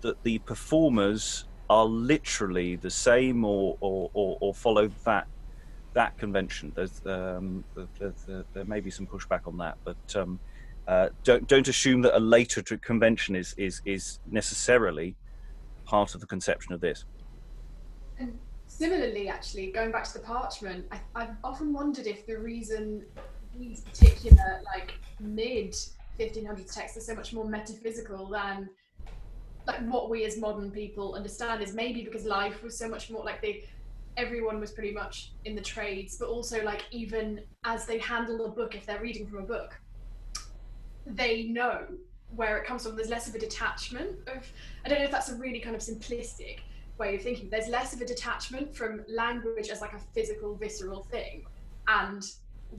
that the performers are literally the same or follow that convention. There may be some pushback on that, but don't assume that a later convention is necessarily part of the conception of this. And similarly, actually, going back to the parchment, I've often wondered if the reason these particular mid 1500s texts are so much more metaphysical than what we as modern people understand is maybe because life was so much more everyone was pretty much in the trades, but also even as they handle a book, if they're reading from a book, they know where it comes from. There's less of a detachment of, I don't know if that's a really kind of simplistic way of thinking, there's less of a detachment from language as a physical, visceral thing and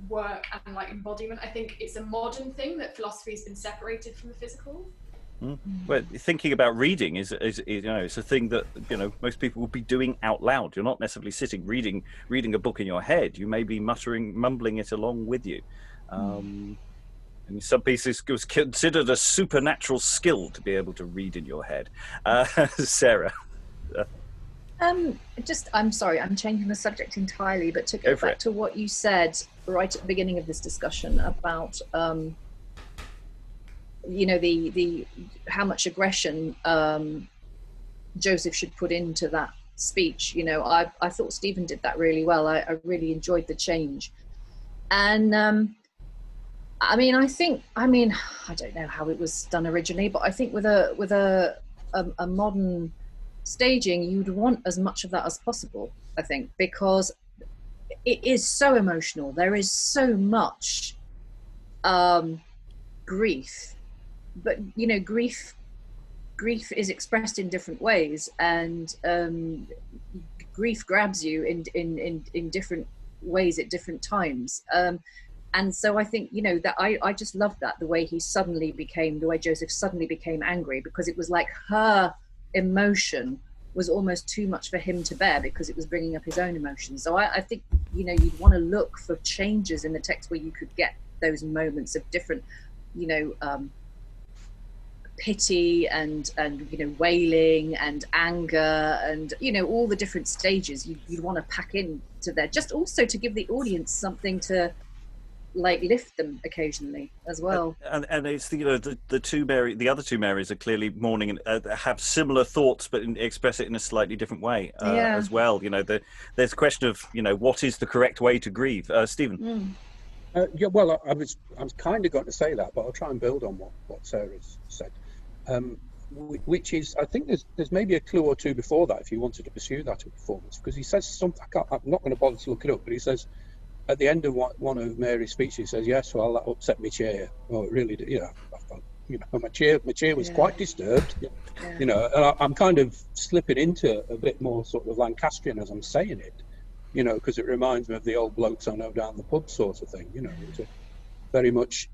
work and embodiment. I think it's a modern thing that philosophy has been separated from the physical. Well, thinking about reading is it's a thing that most people will be doing out loud. You're not necessarily sitting reading a book in your head. You may be mumbling it along with you. In some pieces, it was considered a supernatural skill to be able to read in your head. Sarah. I'm sorry, I'm changing the subject entirely, but to go back to what you said right at the beginning of this discussion about the how much aggression Joseph should put into that speech. I thought Stephen did that really well. I really enjoyed the change, and I don't know how it was done originally, but I think with a modern staging, you'd want as much of that as possible, I think, because it is so emotional. There is so much grief, but grief is expressed in different ways, and grief grabs you in different ways at different times. And so I think, that I just loved that, the way Joseph suddenly became angry, because it was like her emotion was almost too much for him to bear because it was bringing up his own emotions. So I think, you'd want to look for changes in the text where you could get those moments of different, pity and wailing and anger and, all the different stages you'd want to pack into there, just also to give the audience something to like lift them occasionally as well. And it's the the other two Marys are clearly mourning and have similar thoughts, but express it in a slightly different way as well. There's a question of what is the correct way to grieve. Stephen. Yeah, well, I was kind of going to say that, but I'll try and build on what Sarah's said, which is, I think there's maybe a clue or two before that if you wanted to pursue that performance, because he says something. I'm not going to bother to look it up, but he says at the end of one of Mary's speeches, he says, "Yes, well, that upset my chair." Oh, it really did. I felt, my chair was quite disturbed. And I'm kind of slipping into a bit more sort of Lancastrian as I'm saying it. Because it reminds me of the old blokes I know down the pub sort of thing, it's very much.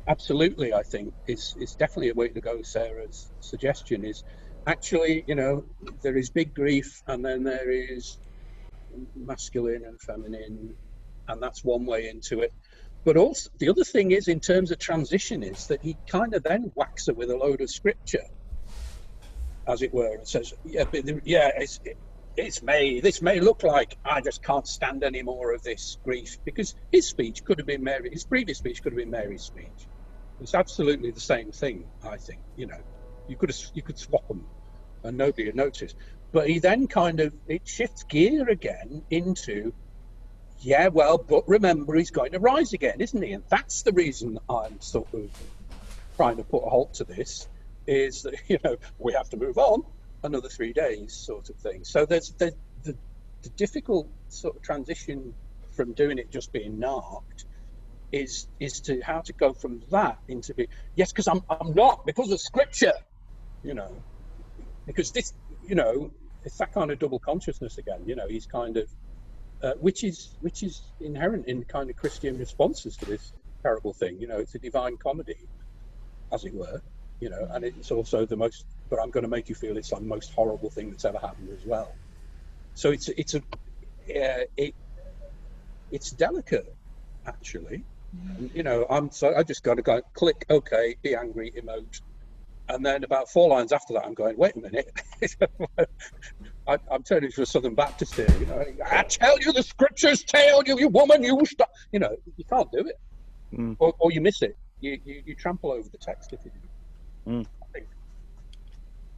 Absolutely, I think it's definitely a way to go. Sarah's suggestion is actually, there is big grief and then there is masculine and feminine, and that's one way into it. But also, the other thing is, in terms of transition, is that he kind of then whacks her with a load of scripture, as it were, and says, this may look like I just can't stand any more of this grief, because his speech could have been his previous speech could have been Mary's speech. It's absolutely the same thing, I think. You could swap them and nobody would notice. But he then it shifts gear again into, but remember he's going to rise again, isn't he? And that's the reason I'm sort of trying to put a halt to this, is that, we have to move on another 3 days sort of thing. So there's the difficult sort of transition from doing it just being narked is to how to go from that into because I'm not, because of scripture, because this, it's that kind of double consciousness again, he's kind of which is inherent in kind of Christian responses to this terrible thing. It's a divine comedy, as it were, and it's also but I'm going to make you feel it's the most horrible thing that's ever happened as well. So it's delicate, actually. And, I just got to go click, okay, be angry, emote, and then about 4 lines after that, I'm going, wait a minute, I'm turning to a Southern Baptist here. I tell you, the scriptures tell you, you woman, you stop. You can't do it, or you miss it. You trample over the text if you do. I think.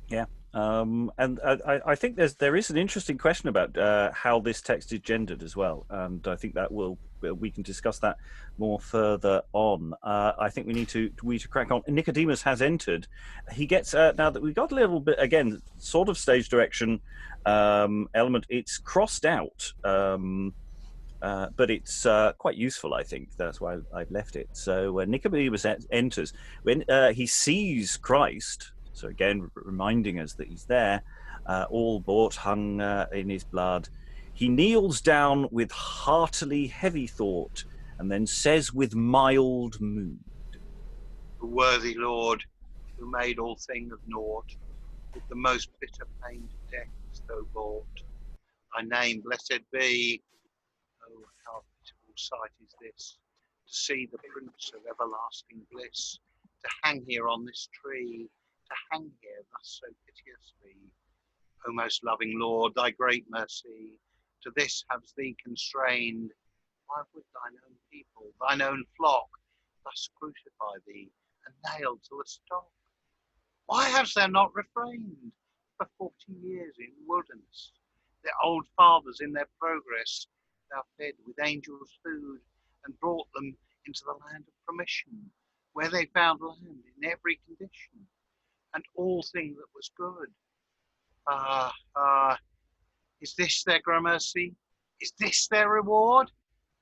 Yeah. And I think there is an interesting question about how this text is gendered as well, and I think that we can discuss that more further on. I think we need to crack on. Nicodemus has entered. He gets now that we've got a little bit again, sort of stage direction element. It's crossed out, but it's quite useful. I think that's why I've left it. So when Nicodemus enters, when he sees Christ. So again, reminding us that he's there, all bought, hung in his blood. He kneels down with heartily heavy thought, and then says with mild mood, "The worthy Lord, who made all things of naught, with the most bitter pain to death though bought, thy name blessed be. Oh, how pitiful sight is this, to see the Prince of everlasting bliss, to hang here on this tree, to hang here thus so piteously. O most loving Lord, thy great mercy to this has thee constrained. Why would thine own people, thine own flock, thus crucify thee and nail to a stock? Why hast thou not refrained for 40 years in wilderness? Their old fathers in their progress thou fed with angels' food, and brought them into the land of permission, where they found land in every condition, and all thing that was good. Is this their mercy? Is this their reward?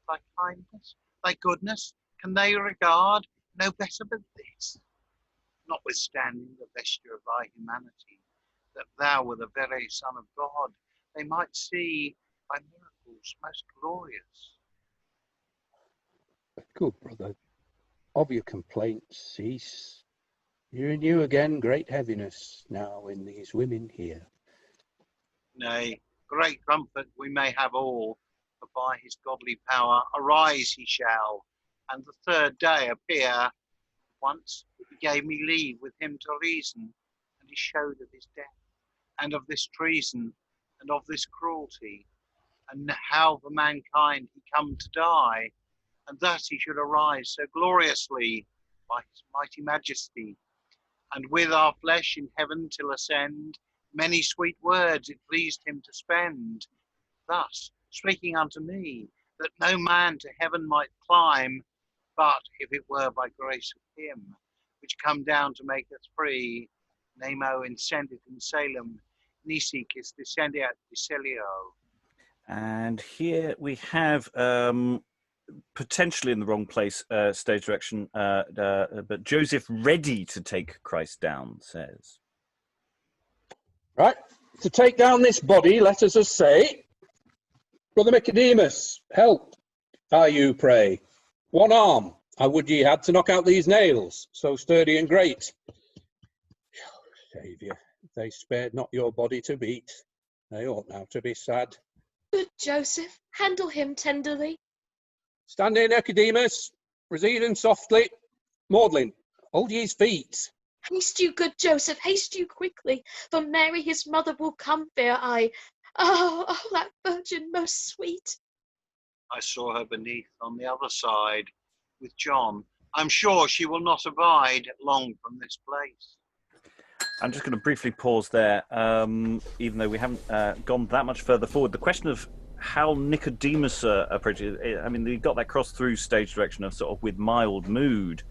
Thy kindness, thy goodness, can they regard no better but this? Notwithstanding the vesture of thy humanity, that thou were the very Son of God, they might see thy miracles most glorious. Good brother, of your complaints cease. You renew again great heaviness now in these women here. Nay, great comfort we may have all, for by his godly power arise he shall, and the third day appear. Once he gave me leave with him to reason, and he showed of his death, and of this treason, and of this cruelty, and how for mankind he come to die, and thus he should arise so gloriously by his mighty majesty, and with our flesh in heaven till ascend, many sweet words it pleased him to spend, thus speaking unto me, that no man to heaven might climb, but if it were by grace of him, which come down to make us free, Nemo incendit in Salem, nisi quis descendiat Vicelio. And here we have, potentially in the wrong place, stage direction, but Joseph ready to take Christ down says. Right, to take down this body, let us say, Brother Nicodemus, help, I you pray. One arm, I would ye had to knock out these nails, so sturdy and great. Saviour, they spared not your body to beat. They ought now to be sad. Good Joseph, handle him tenderly. Stand here, Nicodemus, receive him softly. Maudlyn, hold ye his feet. Haste you, good Joseph, haste you quickly, for Mary his mother will come, fair eye. Oh, oh, that virgin most sweet. I saw her beneath on the other side with John. I'm sure she will not abide long from this place. I'm just going to briefly pause there, even though we haven't gone that much further forward. The question of how Nicodemus approaches, I mean, you got that cross through stage direction of sort of with mild mood.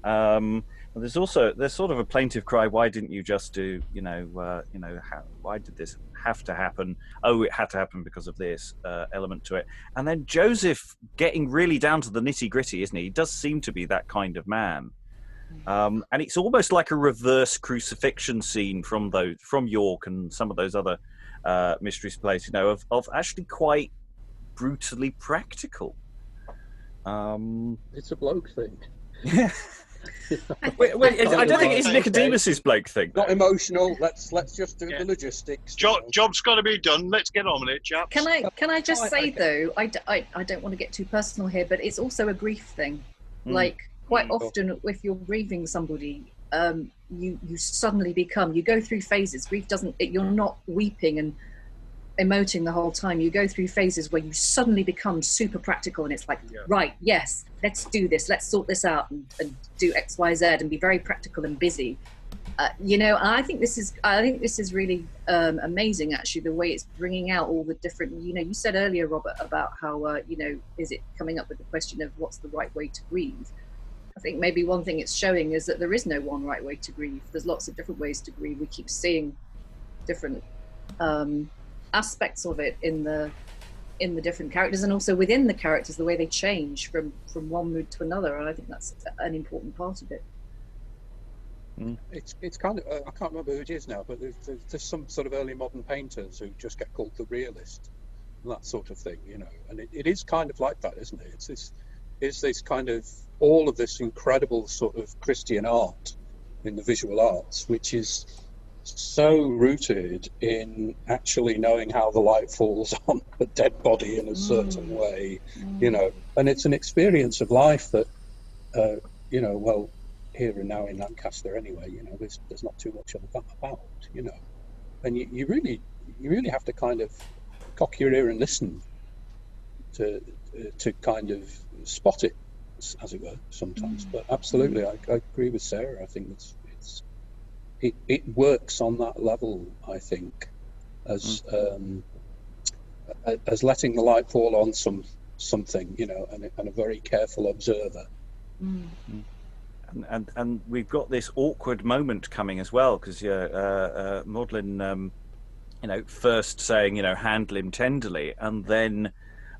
There's sort of a plaintive cry. Why didn't you just do, why did this have to happen? Oh, it had to happen because of this element to it. And then Joseph getting really down to the nitty gritty, isn't he? He does seem to be that kind of man. And it's almost like a reverse crucifixion scene from York and some of those other mysteries plays, of actually quite brutally practical. It's a bloke thing. Yeah. Wait, I don't think it's Nicodemus's bloke thing. Not emotional. Let's just do the logistics. Job's got to be done. Let's get on with it, chaps. Can I just say though, I don't want to get too personal here, but it's also a grief thing. Like quite often, if you're grieving somebody, you suddenly become. You go through phases. Grief doesn't. You're not weeping and emoting the whole time. You go through phases where you suddenly become super practical, and it's like, right, yes, let's do this, let's sort this out, and do X, Y, Z, and be very practical and busy. And I think this is really amazing, actually, the way it's bringing out all the different. You said earlier, Robert, about how is it coming up with the question of what's the right way to grieve. I think maybe one thing it's showing is that there is no one right way to grieve. There's lots of different ways to grieve. We keep seeing different aspects of it in the different characters, and also within the characters, the way they change from one mood to another, and I think that's an important part of it. It's kind of I can't remember who it is now, but there's some sort of early modern painters who just get called the realist and that sort of thing, and it is kind of like that, isn't it? It's this kind of all of this incredible sort of Christian art in the visual arts, which is so rooted in actually knowing how the light falls on a dead body in a certain way, and it's an experience of life that, well, here and now in Lancaster anyway, there's not too much of that about, and you really have to kind of cock your ear and listen to kind of spot it, as it were, sometimes. But absolutely, I agree with Sarah. I think it works on that level, I think, as letting the light fall on something, and a very careful observer. And we've got this awkward moment coming as well, because Maudlyn, first saying, handle him tenderly, and then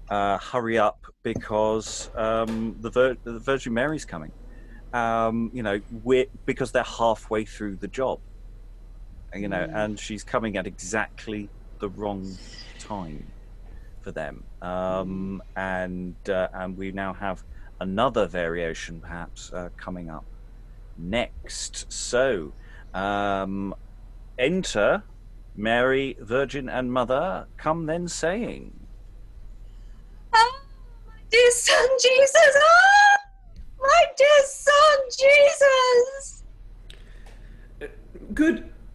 hurry up because the Virgin Mary's coming. Because they're halfway through the job, and she's coming at exactly the wrong time for them. And we now have another variation, perhaps, coming up next. So, enter Mary, Virgin and Mother, come then saying, "Oh, my dear son Jesus! Oh, my dear son Jesus!"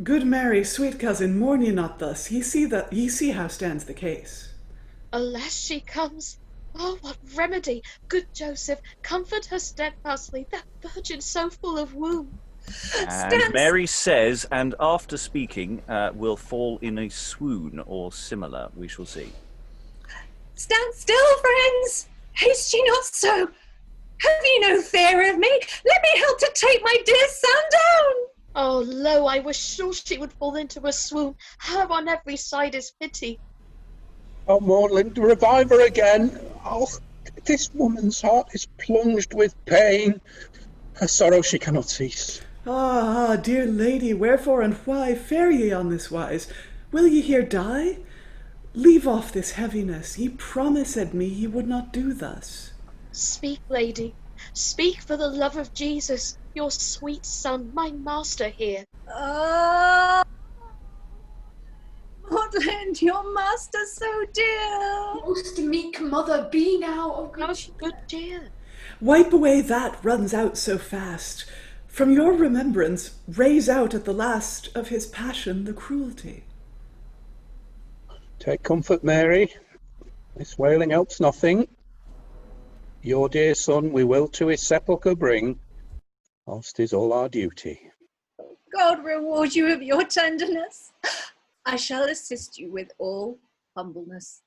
Good Mary, sweet cousin, mourn ye not thus. Ye see how stands the case. Alas, she comes. Oh, what remedy! Good Joseph, comfort her steadfastly, that virgin so full of womb. And Mary says, and after speaking, will fall in a swoon or similar. We shall see. Stand still, friends! Haste ye not so! Have ye no fear of me? Let me help to take my dear son down! Oh, lo, I was sure she would fall into a swoon. Her on every side is pity. Oh, Maudlyn, revive her again. Oh, this woman's heart is plunged with pain. Her sorrow she cannot cease. Ah, dear lady, wherefore and why fare ye on this wise? Will ye here die? Leave off this heaviness. Ye promised me ye would not do thus. Speak, lady, speak for the love of Jesus, your sweet son, my master here. Oh, Maudlyn, your master so dear. Most meek mother, be now, oh good Hush, good dear. Wipe away that runs out so fast. From your remembrance, raise out at the last of his passion the cruelty. Take comfort, Mary. This wailing helps nothing. Your dear son we will to his sepulchre bring, whilst is all our duty. God reward you of your tenderness. I shall assist you with all humbleness.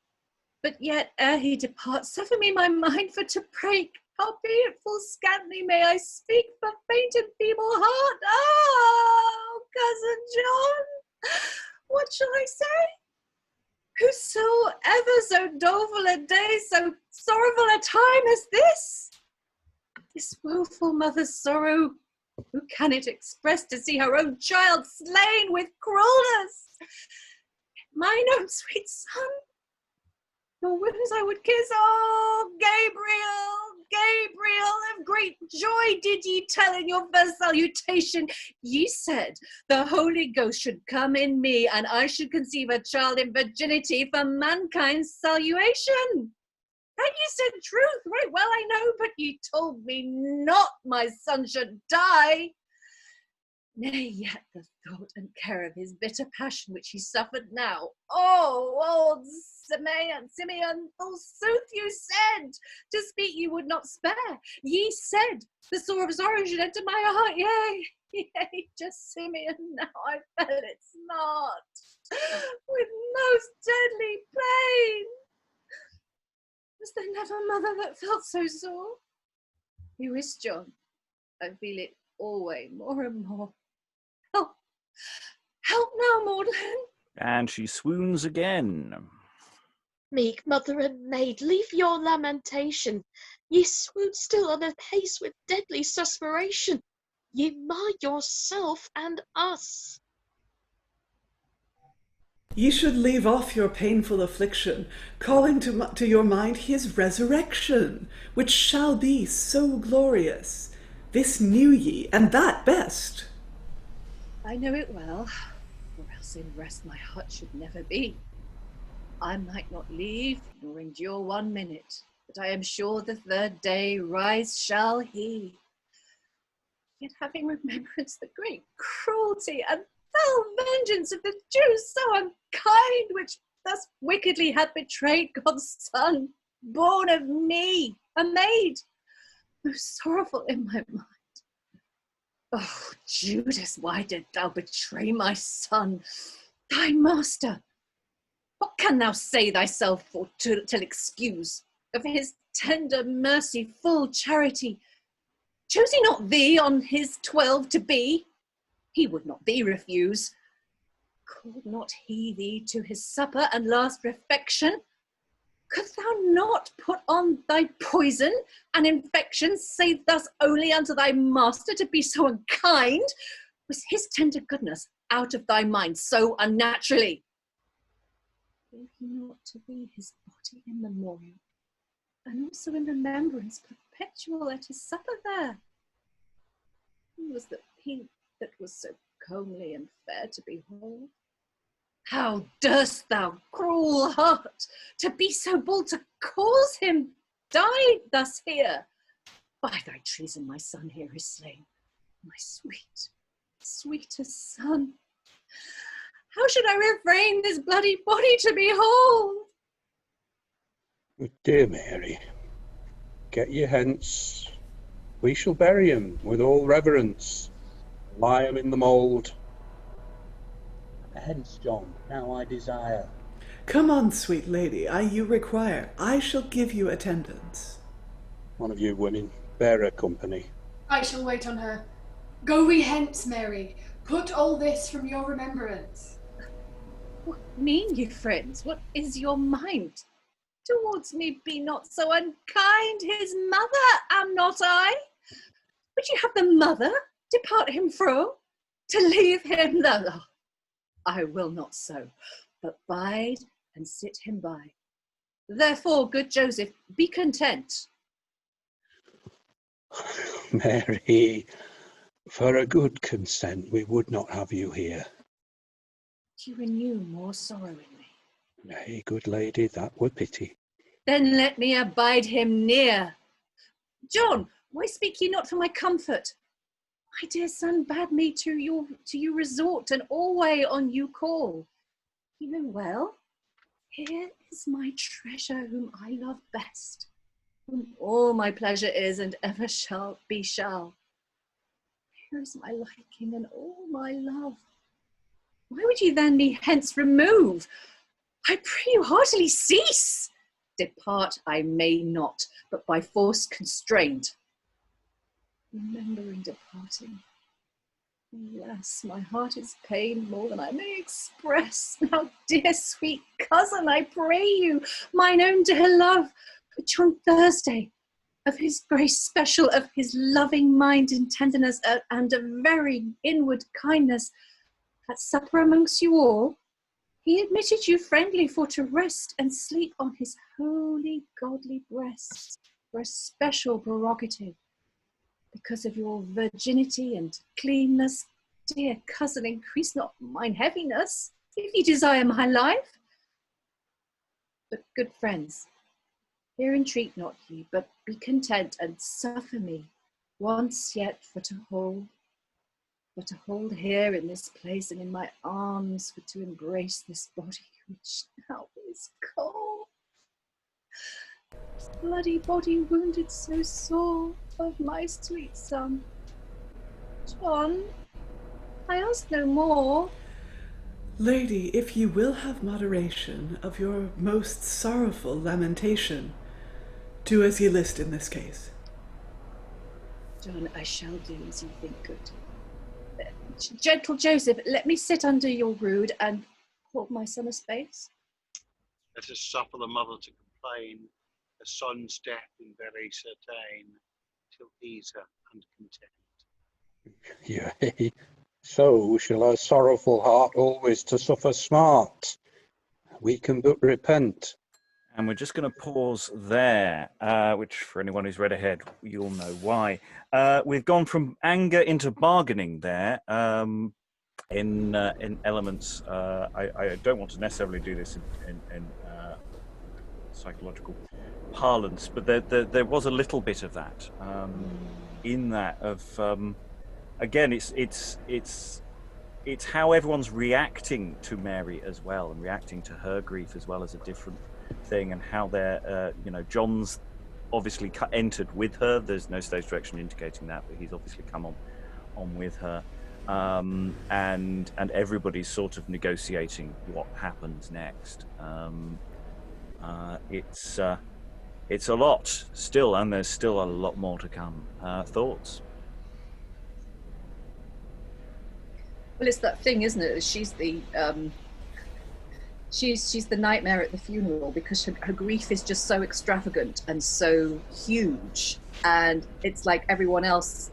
But yet, ere he depart, suffer me my mind for to break. Howbeit full scantly may I speak for faint and feeble heart. Oh, cousin John, what shall I say? Whosoever so doleful a day, so sorrowful a time as this woeful mother's sorrow, who can it express to see her own child slain with cruelness? Mine own sweet son, your wounds I would kiss. Oh, Gabriel, of great joy did ye tell in your first salutation. Ye said the Holy Ghost should come in me, and I should conceive a child in virginity for mankind's salutation. And ye said truth, right well I know, but ye told me not my son should die. Nay, yet the thought and care of his bitter passion which he suffered now. Oh, old Simeon, full sooth you said, to speak you would not spare. Ye said the sore of sorrow should enter my heart. Yea, just Simeon, now I felt it smart, with most deadly pain. Was there never mother that felt so sore? Who is John? I feel it always more and more. Help now, Maudlyn. And she swoons again. Meek mother and maid, leave your lamentation. Ye swoon still on a pace with deadly suspiration. Ye mar yourself and us. Ye should leave off your painful affliction, calling to your mind his resurrection, which shall be so glorious. This knew ye, and that best. I know it well, or else in rest my heart should never be. I might not leave, nor endure 1 minute, but I am sure the third day rise shall he. Yet having remembrance the great cruelty and fell vengeance of the Jews so unkind, which thus wickedly hath betrayed God's Son, born of me, a maid, most sorrowful in my mind. Oh, Judas, why didst thou betray my son, thy master? What can thou say thyself for till excuse of his tender mercy, full charity? Chose he not thee on his 12 to be? He would not thee refuse. Called not he thee to his supper and last refection? Couldst thou not put on thy poison and infection, save thus only unto thy master to be so unkind? Was his tender goodness out of thy mind so unnaturally? Gave he not to thee his body in memorial, and also in remembrance perpetual at his supper there? He that was so comely and fair to behold? How durst thou, cruel heart, to be so bold to cause him die thus here? By thy treason my son here is slain, my sweetest son. How should I refrain this bloody body to behold? Dear Mary, get ye hence. We shall bury him with all reverence, lie him in the mould. Hence, John, now I desire. Come on, sweet lady, you require. I shall give you attendance. One of you women, bear her company. I shall wait on her. Go we hence, Mary. Put all this from your remembrance. What mean you, friends? What is your mind? Towards me be not so unkind. His mother am not I. Would you have the mother depart him fro, to leave him the... I will not so, but bide and sit him by. Therefore, good Joseph, be content. Mary, for a good consent, we would not have you here. Do you renew more sorrow in me? Nay, good lady, that were pity. Then let me abide him near. John, why speak ye not for my comfort? My dear son bade me to you resort, and alway on you call. You know well, here is my treasure, whom I love best, whom all my pleasure is, and ever shall be shall. Here is my liking, and all my love. Why would ye then me hence remove? I pray you heartily cease. Depart I may not, but by force constrained. Remembering departing, alas, my heart is pained more than I may express. Now, dear sweet cousin, I pray you, mine own dear love, which on Thursday, of his grace special, of his loving mind and tenderness, and of very inward kindness, at supper amongst you all, he admitted you friendly for to rest and sleep on his holy godly breast, for a special prerogative, because of your virginity and cleanness. Dear cousin, increase not mine heaviness, if ye desire my life. But good friends, here entreat not ye, but be content and suffer me once yet for to hold here in this place and in my arms, for to embrace this body which now is cold. This bloody body wounded so sore of my sweet son. John, I ask no more. Lady, if ye will have moderation of your most sorrowful lamentation, do as ye list in this case. John, I shall do as you think good. Gentle Joseph, let me sit under your rood and hold my son a space. Let us suffer the mother to complain, her son's death in very certain, till ease her and content. Yea, so shall our sorrowful heart always to suffer smart. We can but repent. And we're just going to pause there, which for anyone who's read ahead, you'll know why. We've gone from anger into bargaining there in elements. I don't want to necessarily do this in psychological parlance, but there was a little bit of that in that of again, it's how everyone's reacting to Mary as well, and reacting to her grief as well as a different thing, and how they're John's obviously entered with her. There's no stage direction indicating that, but he's obviously come on with her, and everybody's sort of negotiating what happens next. It's a lot still, and there's still a lot more to come. Thoughts? Well, it's that thing, isn't it? She's the she's the nightmare at the funeral, because her grief is just so extravagant and so huge, and it's like everyone else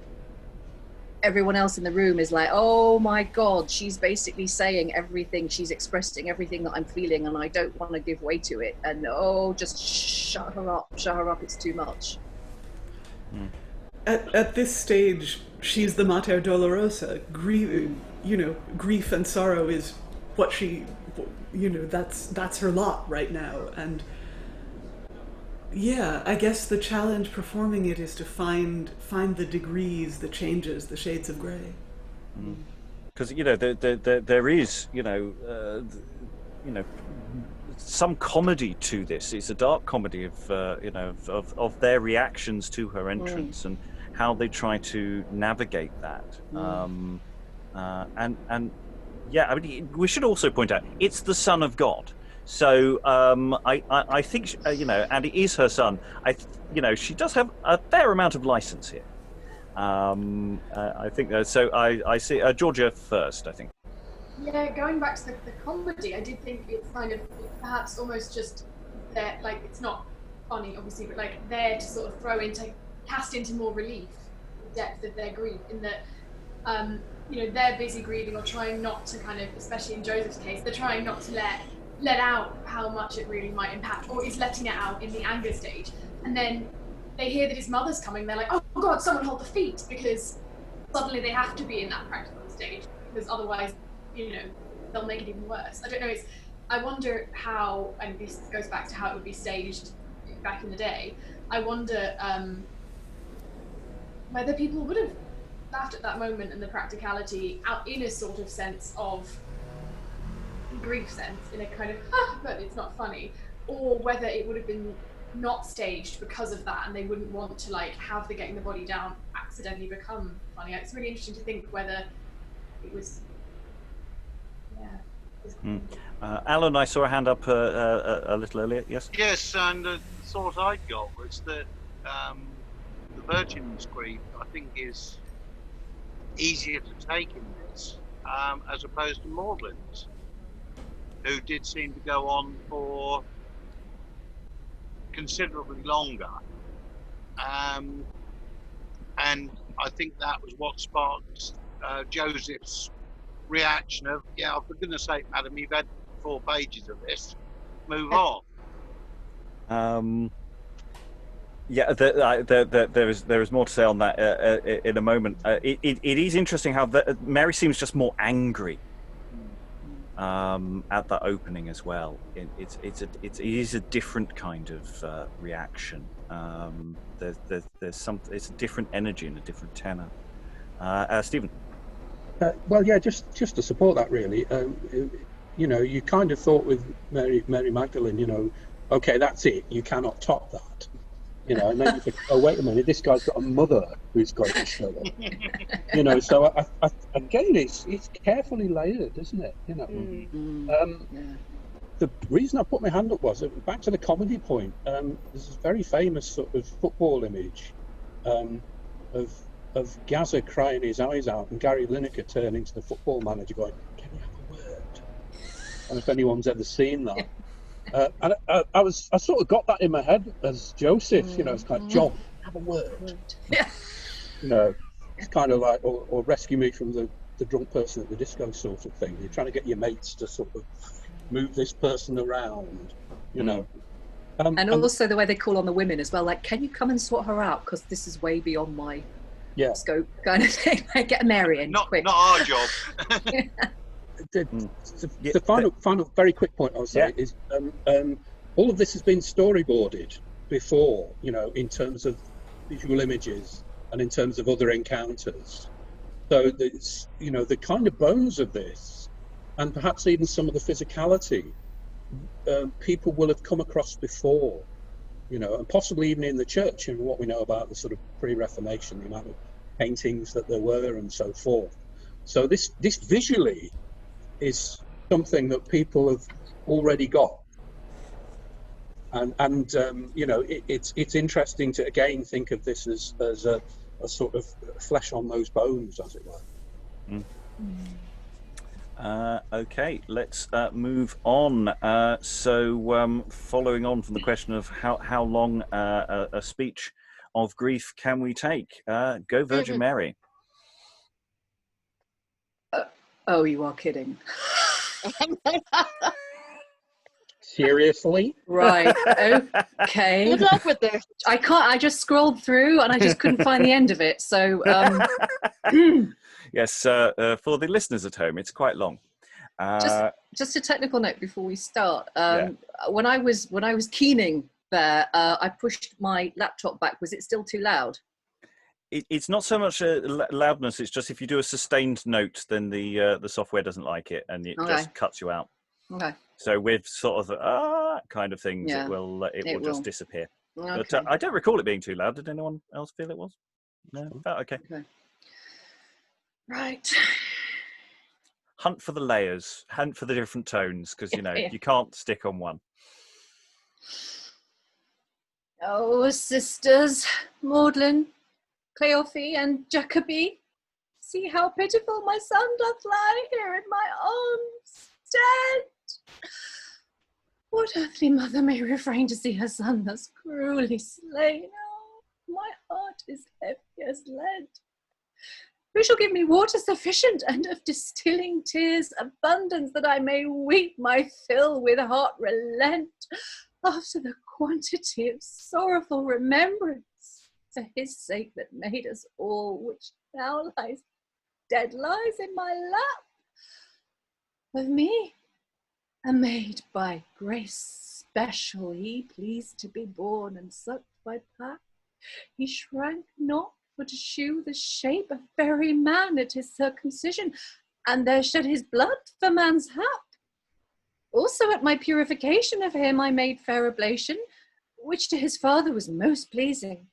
in the room is like, oh my God, she's basically saying everything, she's expressing everything that I'm feeling, and I don't want to give way to it, and just shut her up, it's too much. At this stage, she's the Mater Dolorosa. Grief and sorrow is what she, that's her lot right now. And yeah, I guess the challenge performing it is to find the degrees, the changes, the shades of grey. Because there is some comedy to this. It's a dark comedy of of their reactions to her entrance and how they try to navigate that. And yeah, I mean, we should also point out it's the Son of God. So I think and it is her son. She does have a fair amount of license here. I think so. I see Georgia first, I think. Yeah, going back to the comedy, I did think it's kind of perhaps almost just there, like it's not funny, obviously, but like there to sort of cast into more relief the depth of their grief, in that they're busy grieving or trying not to kind of, especially in Joseph's case, they're trying not to let out how much it really might impact, or is letting it out in the anger stage, and then they hear that his mother's coming. They're like, oh God, someone hold the feet, because suddenly they have to be in that practical stage, because otherwise, they'll make it even worse. I don't know. I wonder how, and this goes back to how it would be staged back in the day. I wonder whether people would have laughed at that moment and the practicality out in a sort of sense of grief sense, in a kind of but it's not funny, or whether it would have been not staged because of that, and they wouldn't want to have the getting the body down accidentally become funny. It's really interesting to think whether it was. Alan, I saw a hand up a little earlier. Yes. Yes, and the thought I got was that the Virgin's grief, I think, is easier to take in this, as opposed to Maudlyn's, who did seem to go on for considerably longer, and I think that was what sparked Joseph's reaction of, for goodness sake, madam, you've had 4 pages of this, move on. There is more to say on that in a moment. It is interesting how Mary seems just more angry at that opening as well. It is a different kind of reaction. There's some. It's a different energy and a different tenor. Stephen. Well, yeah, just to support that, really. You kind of thought with Mary Magdalene, okay, that's it. You cannot top that. And then you think, oh, wait a minute, this guy's got a mother who's going to show up. So again, it's carefully layered, isn't it? The reason I put my hand up was, back to the comedy point, there's this very famous sort of football image of Gaza crying his eyes out and Gary Lineker turning to the football manager going, can you have a word? And if anyone's ever seen that. And I sort of got that in my head as Joseph, it's like, John, have a word. It's kind of like, or rescue me from the drunk person at the disco sort of thing. You're trying to get your mates to sort of move this person around, and also the way they call on the women as well, like, can you come and sort her out? Because this is way beyond my scope, kind of thing. Get Mary in, quick. Not our job. The final very quick point I'll say is all of this has been storyboarded before, in terms of visual images and in terms of other encounters. So it's, the kind of bones of this, and perhaps even some of the physicality, people will have come across before, and possibly even in the church, and what we know about the sort of pre-Reformation, the amount of paintings that there were and so forth. So this visually is something that people have already got, and it's interesting to again think of this as a sort of flesh on those bones, as it were. Okay, let's move on. So following on from the question of how long a speech of grief can we take, go Virgin Mary. Oh, you are kidding. Seriously? Right, okay. Good luck with this. I just scrolled through and I just couldn't find the end of it, so Yes, for the listeners at home, it's quite long. Just a technical note before we start. When I was keening there, I pushed my laptop back. Was it still too loud? It's not so much loudness. It's just if you do a sustained note, then the software doesn't like it, and it just cuts you out. Okay. So with sort of kind of things, Yeah, it will just disappear. Okay. But I don't recall it being too loud. Did anyone else feel it was? No, felt okay. Okay. Right. Hunt for the layers, hunt for the different tones, because you know Yeah. you can't stick on one. Oh, sisters, Maudlyn, Cleophas, and Jacobi, see how pitiful my son doth lie here in my arms, dead. What earthly mother may refrain to see her son thus cruelly slain? Oh, my heart is heavy as lead. Who shall give me water sufficient, and of distilling tears abundance, that I may weep my fill with heart relent, after the quantity of sorrowful remembrance, for his sake that made us all, which now lies dead lies in my lap. Of me, a maid by grace special, he pleased to be born and sucked by pap. He shrank not for to shew the shape of very man at his circumcision, and there shed his blood for man's hap. Also at my purification of him I made fair oblation, which to his father was most pleasing.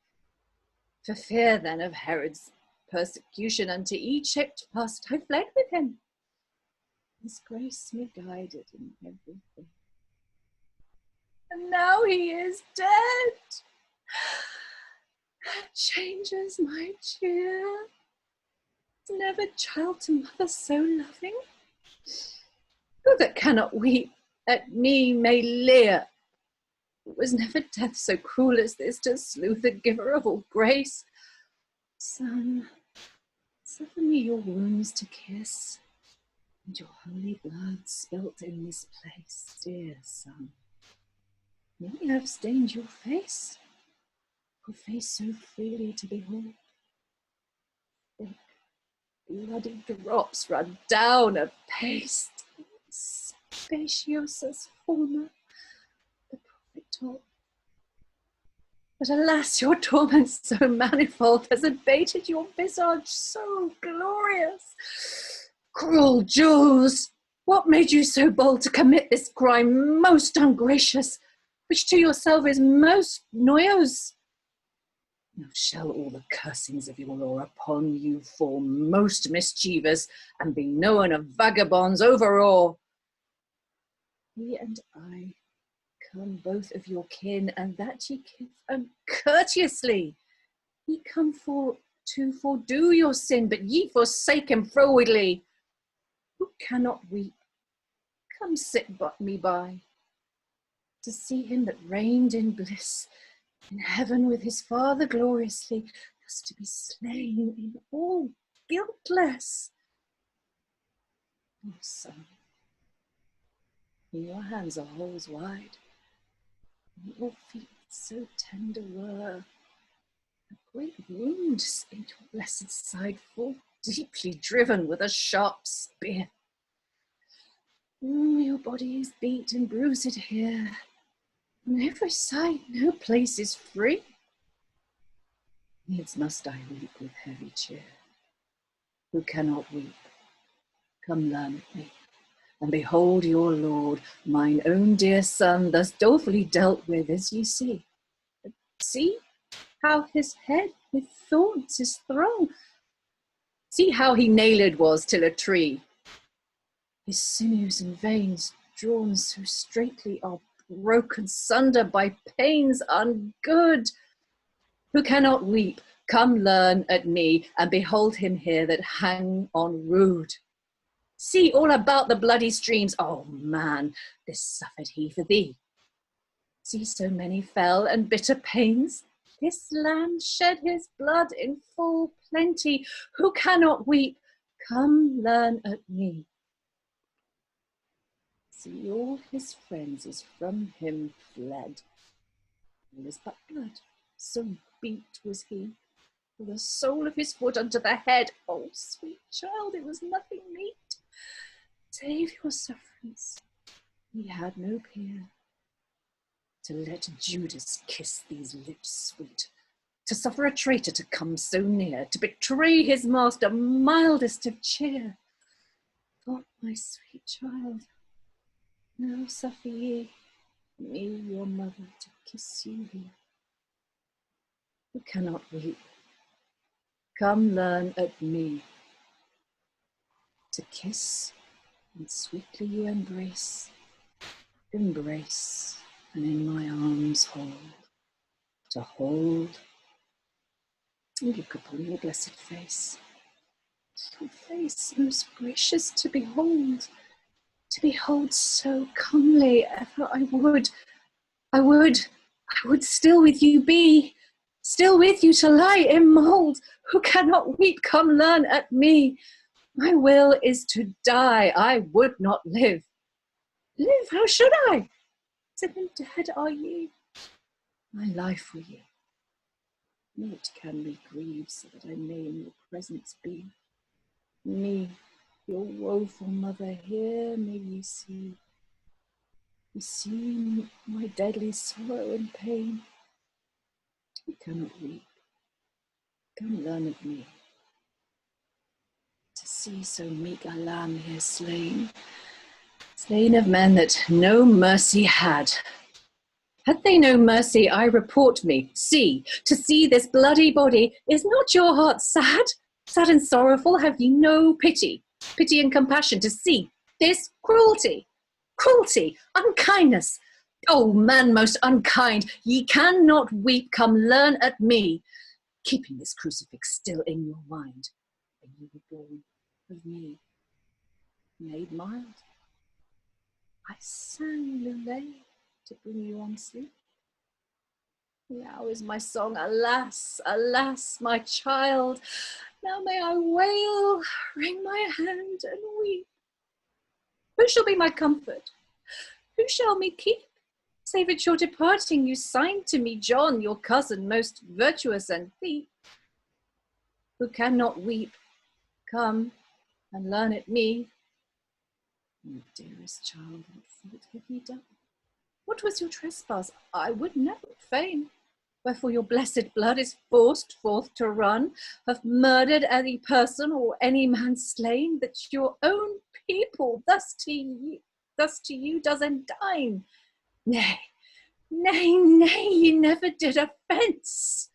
For fear then of Herod's persecution unto Egypt past, I fled with him. His grace me guided in everything. And now he is dead. That changes my cheer. Never child to mother so loving. Who that cannot weep at me may leer. It was never death so cruel as this to slew the giver of all grace. Son, suffer me your wounds to kiss, and your holy blood spilt in this place, dear son. May have stained your face so freely to behold. Thick, bloody drops run down apace. Speciosus forma, the prophet taught. But alas, your torments so manifold has abated your visage so glorious. Cruel Jews, what made you so bold to commit this crime most ungracious, which to yourself is most noyous? Now shall all the cursings of your law upon you fall most mischievous, and be known of vagabonds over all. He and I come both of your kin, and that ye give uncourteously. Ye come to fordo your sin, but ye forsake him frowardly. Who cannot weep, come sit but me by, to see him that reigned in bliss in heaven with his Father gloriously, thus to be slain in all guiltless. Oh, son, in your hands are holes wide, and your feet so tender were. A great wound in your blessed side, full deeply driven with a sharp spear. Your body is beat and bruised here. On every side no place is free. Needs must I weep with heavy cheer. Who cannot weep, come learn at me, and behold your Lord, mine own dear son, thus dolefully dealt with, as ye see. But see how his head with thorns is thrown. See how he nailed was till a tree. His sinews and veins, drawn so straitly, are broken sunder by pains ungood. Who cannot weep, come learn at me, and behold him here that hang on rood. See all about the bloody streams. Oh man, this suffered he for thee. See so many fell and bitter pains. This land shed his blood in full plenty. Who cannot weep, come learn at me. See all his friends is from him fled. All is but blood, so beat was he, from the sole of his foot unto the head. Oh, sweet child, it was nothing meet. Save your sufferance, he had no peer. To let Judas kiss these lips sweet, to suffer a traitor to come so near, to betray his master, mildest of cheer. Oh, my sweet child, Now suffer ye me, your mother, to kiss you here. You cannot weep. Come learn at me to kiss, and sweetly you embrace, embrace, and in my arms hold, to hold, and look upon your blessed face. Your face most gracious to behold so comely. Ever I would still with you be, still with you to lie in mould. Who cannot weep, come learn at me. My will is to die, I would not live. Live, how should I? So then dead are ye. My life for ye. Naught can me grieve, so that I may in your presence be. Me, your woeful mother, here may ye see. You see my deadly sorrow and pain. You cannot weep. Come learn of me. To see so meek a lamb here slain, slain of men that no mercy had. Had they no mercy, I report me. See, to see this bloody body, is not your heart sad? Sad and sorrowful, have ye no pity? Pity and compassion to see this cruelty? Cruelty, unkindness. Oh, man most unkind, ye cannot weep, come learn at me. Keeping this crucifix still in your mind, when you were born of me, made mild. I sang Lulay to bring you on sleep. Now is my song, alas, alas, my child. Now may I wail, wring my hand and weep. Who shall be my comfort? Who shall me keep? Save at your departing you signed to me John, your cousin, most virtuous and thief. Who cannot weep, come and learn at me. My dearest child, what fault have ye done? What was your trespass? I would know it fain. Wherefore your blessed blood is forced forth to run, have murdered any person or any man slain, that your own people thus to you does endine. Nay, nay, nay, ye never did offence.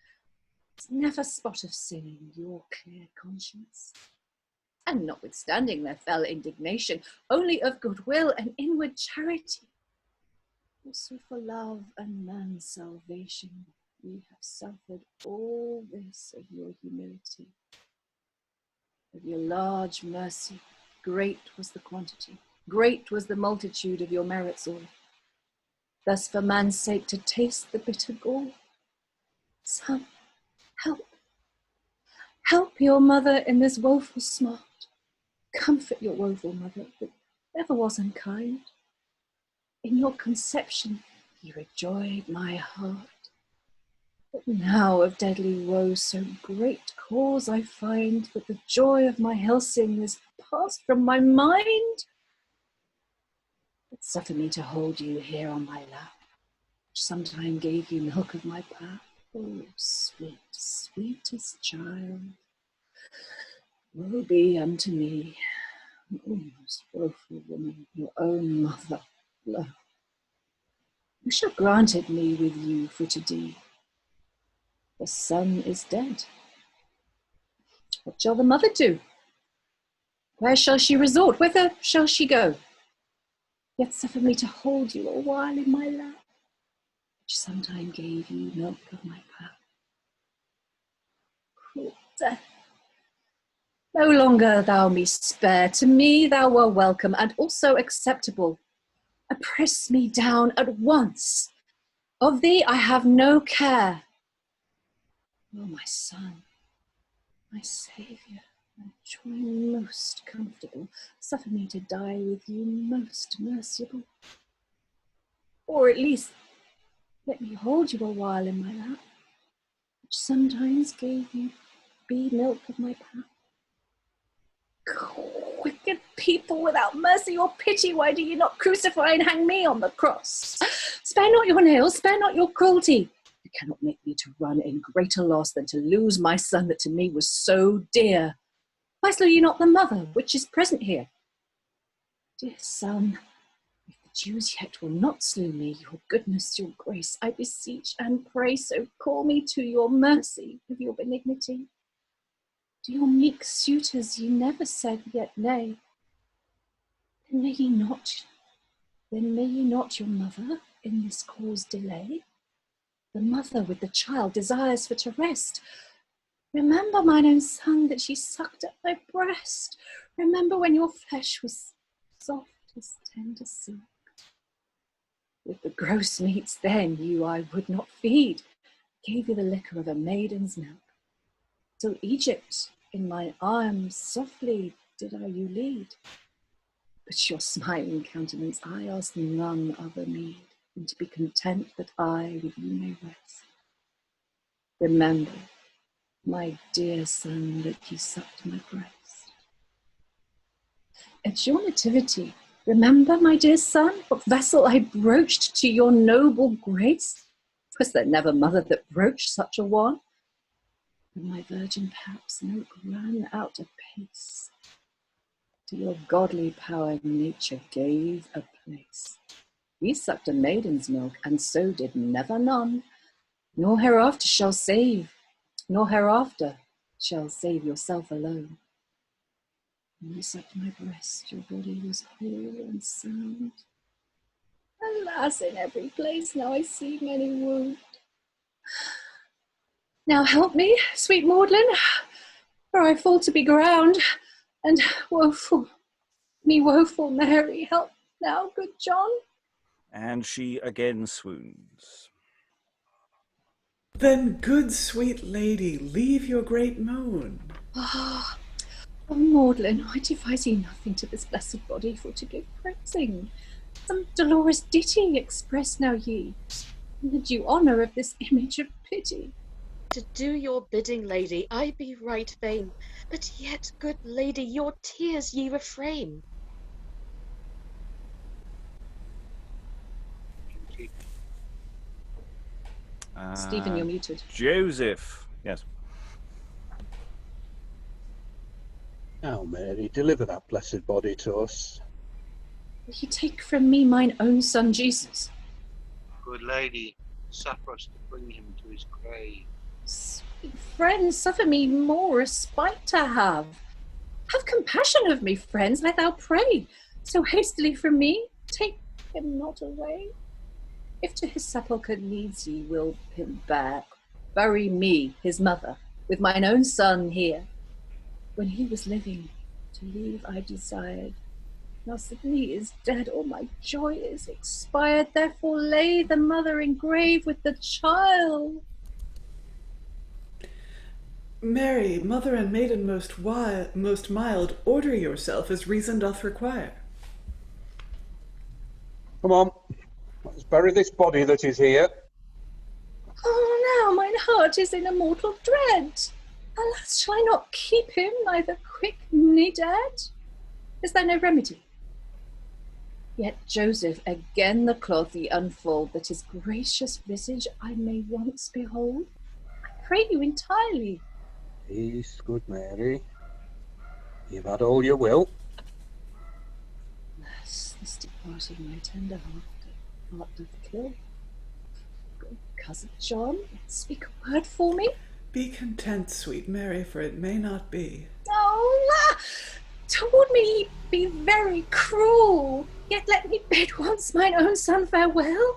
Never spot of sin in your clear conscience. And notwithstanding their fell indignation, only of goodwill and inward charity, also for love and man's salvation, ye have suffered all this of your humility, of your large mercy. Great was the quantity, great was the multitude of your merits all. Thus for man's sake to taste the bitter gall. Son, help your mother in this woeful smart. Comfort your woeful mother that never was unkind. In your conception ye rejoyed my heart. But now of deadly woe so great cause I find, that the joy of my Helsing is passed from my mind. But suffer me to hold you here on my lap, which sometime gave you milk of my pap. Oh, sweet, sweetest child, woe be unto me, O most woeful woman, your own mother, lo, who shall granted me with you for to do? The son is dead. What shall the mother do? Where shall she resort? Whither shall she go? Yet suffer me to hold you a while in my lap, which sometime gave you milk of my pap. Cruel death, no longer thou me spare. To me thou wert welcome and also acceptable. Oppress me down at once. Of thee I have no care. O my son, my saviour, my joy most comfortable, suffer me to die with you most merciful. Or at least let me hold you a while in my lap, which sometimes gave you milk of my pap. Wicked people without mercy or pity, why do you not crucify and hang me on the cross? Spare not your nails, spare not your cruelty. You cannot make me to run in greater loss than to lose my son that to me was so dear. Why slew you not the mother which is present here? Dear son, if the Jews yet will not slew me. Your goodness, your grace, I beseech and pray, so call me to your mercy with your benignity. To your meek suitors ye never said yet nay. Then may ye not your mother in this cause delay? The mother with the child desires for to rest. Remember, mine own son, that ye sucked at my breast. Remember when your flesh was soft as tender silk. With the gross meats then you I would not feed, gave you the liquor of a maiden's milk. Till Egypt in mine arms softly did I you lead. But your smiling countenance I ask none other meed, than to be content that I with you may rest. Remember, my dear son, that ye sucked my breast. At your nativity, remember, my dear son, what vessel I broached to your noble grace. Was there never mother that broached such a one? And my virgin pap's milk ran out apace. To your godly power nature gave a place. We sucked a maiden's milk, and so did never none, nor hereafter shall save yourself alone. When you sucked my breast, your body was whole and sound. Alas, in every place now I see many wound. Now help me, sweet Maudlyn, for I fall to be ground, and woeful Mary, help now, good John. And she again swoons. Then, good sweet lady, leave your great moan. Oh, Maudlyn, I devise ye nothing to this blessed body for to give praising. Some dolorous ditty express now ye, in the due honour of this image of pity. To do your bidding, lady, I be right fain, but yet, good lady, your tears ye refrain. Stephen, you're muted. Joseph, yes. Now, Mary, deliver that blessed body to us. Will ye take from me mine own son Jesus? Good lady, suffer us to bring him to his grave. Sweet friend, suffer me more respite to have. Have compassion of me, friends, let thou pray. So hastily from me, take him not away. If to his sepulchre needs ye will him bear, bury me, his mother, with mine own son here. When he was living, to leave I desired. Now suddenly he is dead, all my joy is expired. Therefore lay the mother in grave with the child. Mary, mother and maiden most mild, order yourself as reason doth require. Come on, let's bury this body that is here. Oh, now mine heart is in a mortal dread. Alas, shall I not keep him, neither quick ne dead? Is there no remedy? Yet, Joseph, again the cloth ye unfold, that his gracious visage I may once behold. I pray you entirely. Peace, good Mary. You've had all your will. Alas, this departing my tender heart doth kill. Good cousin John, speak a word for me. Be content, sweet Mary, for it may not be. Oh, toward me be very cruel, yet let me bid once mine own son farewell,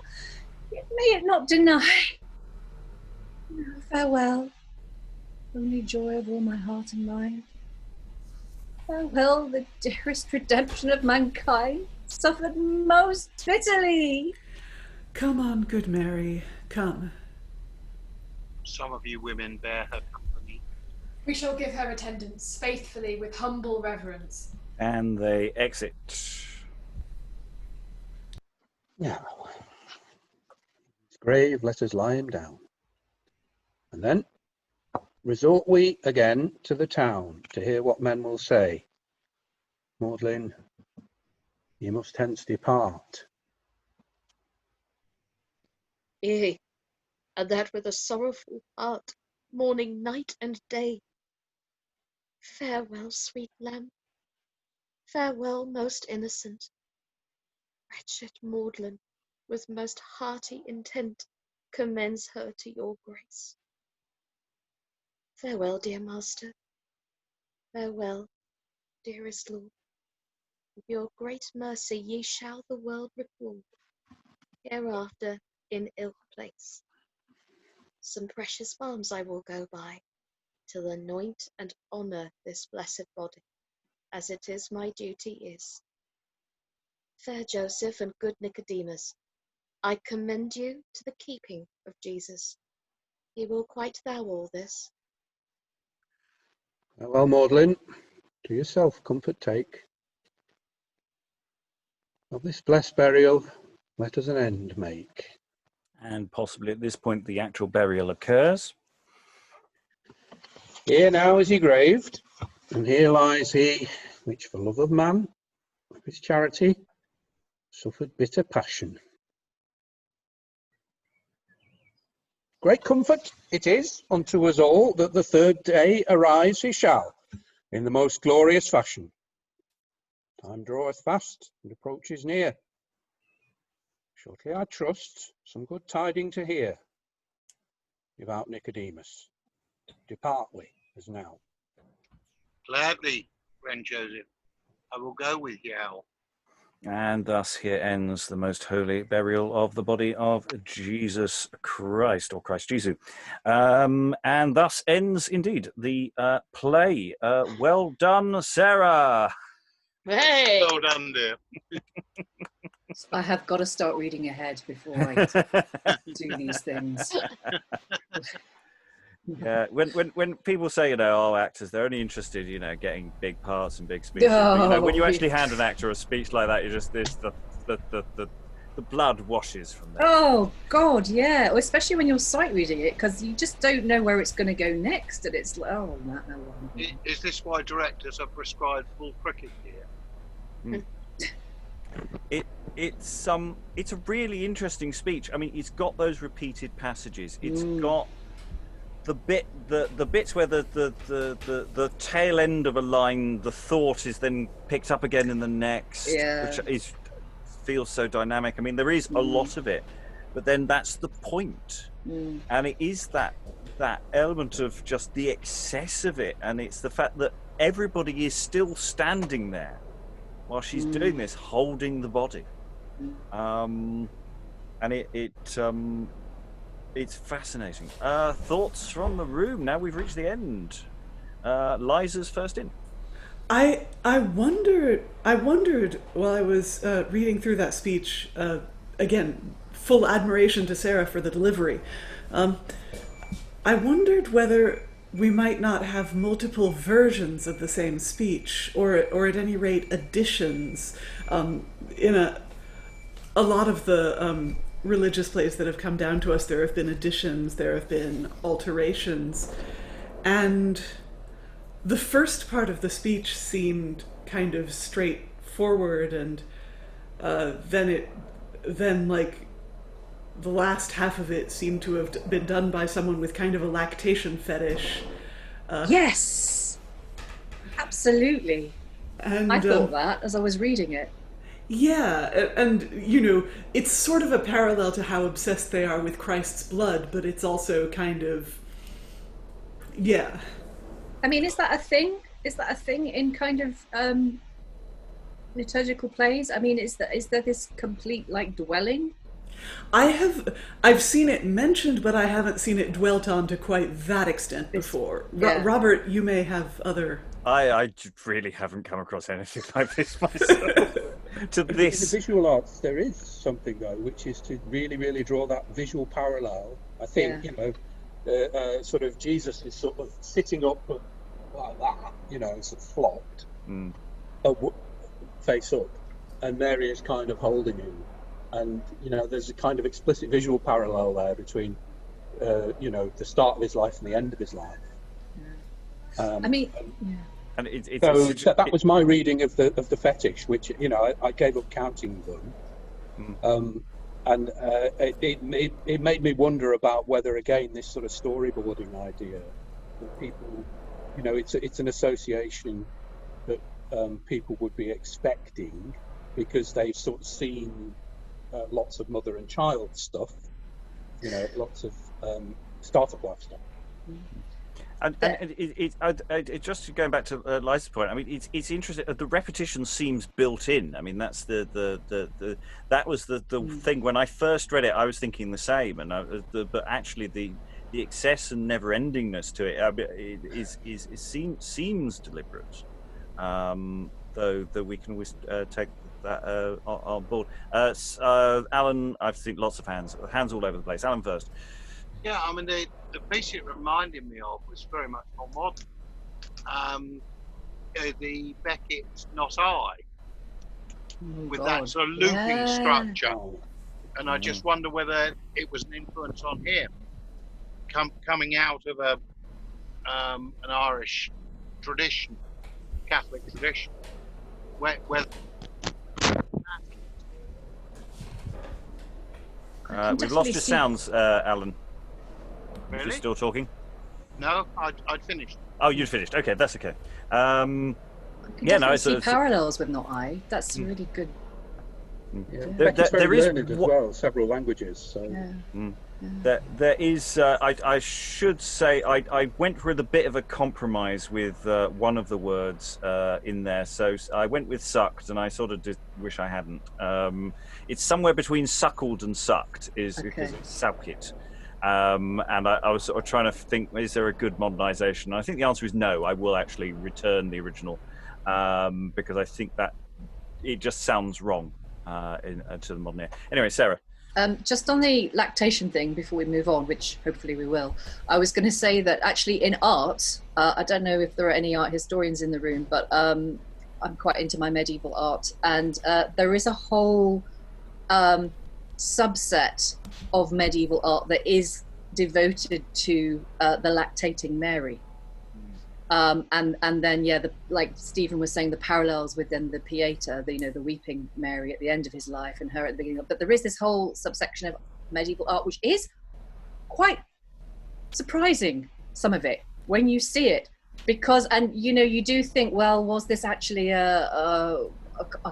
yet may it not deny. No, farewell, only joy of all my heart and mind. Farewell, the dearest redemption of mankind, suffered most bitterly. Come on, good Mary, come. Some of you women bear her company. We shall give her attendance faithfully with humble reverence. And they exit. Now, his grave, let us lie him down. And then resort we again to the town to hear what men will say. Maudlyn, you must hence depart. Yea, and that with a sorrowful heart, mourning night and day. Farewell, sweet lamb. Farewell, most innocent. Wretched Maudlyn, with most hearty intent, commends her to your grace. Farewell, dear master. Farewell, dearest lord. With your great mercy ye shall the world record, hereafter in ilk place. Some precious balms I will go buy, till anoint and honour this blessed body, as it is my duty is. Fair Joseph and good Nicodemus, I commend you to the keeping of Jesus. He will quite thou all this. Well, Maudlyn, to yourself comfort take. Of this blessed burial, let us an end make. And possibly at this point the actual burial occurs. Here now is he graved, and here lies he, which for love of man, of his charity, suffered bitter passion. Great comfort it is unto us all that the third day arise he shall, in the most glorious fashion. Time draweth fast, and approaches near. Shortly I trust some good tiding to hear. Devout Nicodemus, depart we as now. Gladly, friend Joseph, I will go with you. And thus here ends the most holy burial of the body of Jesus Christ, or Christ Jesus. And thus ends indeed the play. Well done, Sarah. Hey! Well done, dear. I have got to start reading ahead before I do these things. Yeah, when people say, oh, actors, they're only interested, getting big parts and big speeches. But, when you actually hand an actor a speech like that, you're just the blood washes from there. Oh God, yeah. Well, especially when you're sight reading it, because you just don't know where it's going to go next, and it's like, oh no. Is this why directors are prescribed full cricket gear? It's a really interesting speech. I mean, it's got those repeated passages. It's got the bits where the tail end of a line, the thought is then picked up again in the next, which feels so dynamic. I mean, there is a lot of it, but then that's the point, and it is that element of just the excess of it, and it's the fact that everybody is still standing there while she's doing this, holding the body, and it's fascinating. Thoughts from the room. Now we've reached the end. Liza's first in. I wondered while I was reading through that speech, again, full admiration to Sarah for the delivery. I wondered whether we might not have multiple versions of the same speech, or at any rate additions. In a lot of the religious plays that have come down to us, there have been additions, there have been alterations, and the first part of the speech seemed kind of straightforward, and then like the last half of it seemed to have been done by someone with kind of a lactation fetish. Yes, absolutely. And I thought that as I was reading it. Yeah, and it's sort of a parallel to how obsessed they are with Christ's blood, but it's also kind of, yeah. I mean, is that a thing? Is that a thing in kind of liturgical plays? I mean, is there this complete dwelling? I've seen it mentioned, but I haven't seen it dwelt on to quite that extent before. Yeah. Robert, you may have other. I really haven't come across anything like this myself. To this, in the visual arts, there is something though, which is to really, really draw that visual parallel. I think sort of Jesus is sort of sitting up like that, sort of flopped, face up, and Mary is kind of holding him. And, there's a kind of explicit visual parallel there between, the start of his life and the end of his life. And that was my reading of the fetish, which, I gave up counting them. And it made me wonder about whether, again, this sort of storyboarding idea that people, it's an association that people would be expecting, because they've sort of seen lots of mother and child stuff, lots of startup life stuff. And just going back to Liza's point, I mean, it's interesting. The repetition seems built in. I mean, that's that was the thing when I first read it. I was thinking the same, but actually the excess and never-endingness to it seems deliberate. Though we can always take that on board. Alan, I've seen lots of hands all over the place. Alan first. Yeah, I mean, the piece it reminded me of was very much more modern. The Beckett's Not I, with that sort of looping structure. And I just wonder whether it was an influence on him, coming out of an Irish tradition, Catholic tradition, where we've lost your sounds, Alan. Really? You're still talking? No, I'd finished. Oh, you'd finished. Okay, that's okay. I can see parallels with Not I. That's really good. Yeah. Becky's very learned as well, several languages. So. Yeah. There is. I should say I went with a bit of a compromise with one of the words in there. So I went with sucked, and I sort of wish I hadn't. It's somewhere between suckled and sucked, because it's suckit. And I was sort of trying to think, is there a good modernisation? I think the answer is no. I will actually return the original because I think that it just sounds wrong to the modern ear. Anyway, Sarah. Just on the lactation thing before we move on, which hopefully we will, I was going to say that actually in art, I don't know if there are any art historians in the room, but I'm quite into my medieval art, and there is a whole subset of medieval art that is devoted to the lactating Mary. And then like Stephen was saying, the parallels within the Pieta, the weeping Mary at the end of his life and her at the beginning. But there is this whole subsection of medieval art which is quite surprising, some of it, when you see it, because you do think, well, was this actually a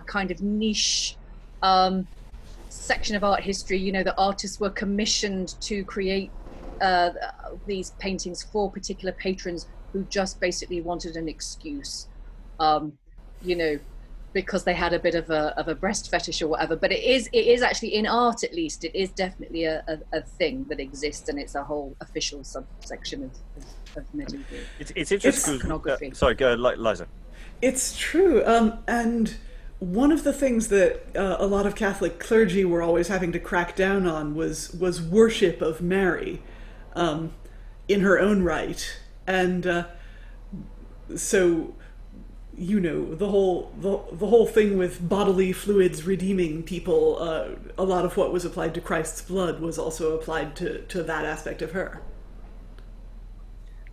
kind of niche section of art history? The artists were commissioned to create these paintings for particular patrons who just basically wanted an excuse, because they had a bit of a breast fetish or whatever. But it is actually, in art at least, it is definitely a thing that exists, and it's a whole official subsection of medieval. It's interesting. Sorry, go ahead, Liza. It's true, and one of the things that a lot of Catholic clergy were always having to crack down on was worship of Mary, in her own right. And so, the whole thing with bodily fluids redeeming people, a lot of what was applied to Christ's blood was also applied to that aspect of her.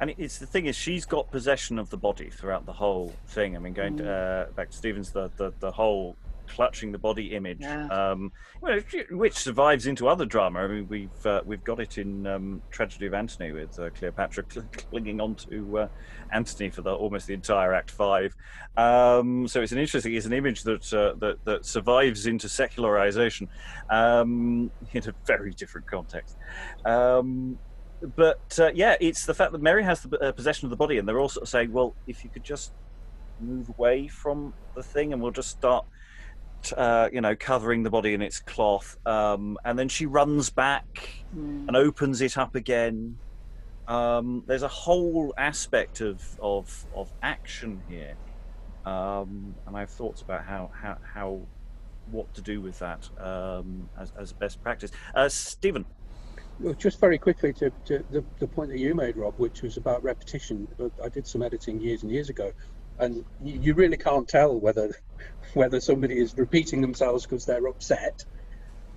And it's the thing is, she's got possession of the body throughout the whole thing. I mean, going back to Stephen's, the whole clutching the body image, which survives into other drama. I mean, we've got it in Tragedy of Antony with Cleopatra clinging on to Antony for almost the entire Act 5. So it's an image that survives into secularization in a very different context. But it's the fact that Mary has the possession of the body, and they're all sort of saying, well, if you could just move away from the thing and we'll just start covering the body in its cloth, and then she runs back and opens it up again. There's a whole aspect of action here, and I have thoughts about how what to do with that as best practice. Stephen. Well, just very quickly to the point that you made, Rob, which was about repetition. I did some editing years and years ago, and you really can't tell whether somebody is repeating themselves because they're upset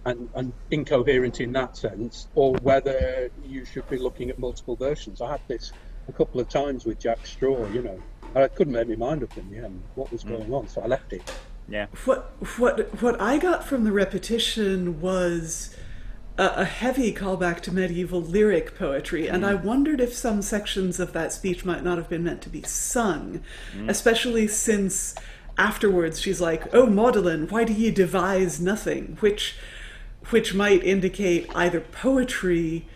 and incoherent in that sense, or whether you should be looking at multiple versions. I had this a couple of times with Jack Straw, I couldn't make my mind up in the end what was going on, so I left it. Yeah. What I got from the repetition was a heavy callback to medieval lyric poetry, and I wondered if some sections of that speech might not have been meant to be sung, especially since afterwards she's like, "Oh, Maudlyn, why do ye devise nothing?" Which might indicate either poetry,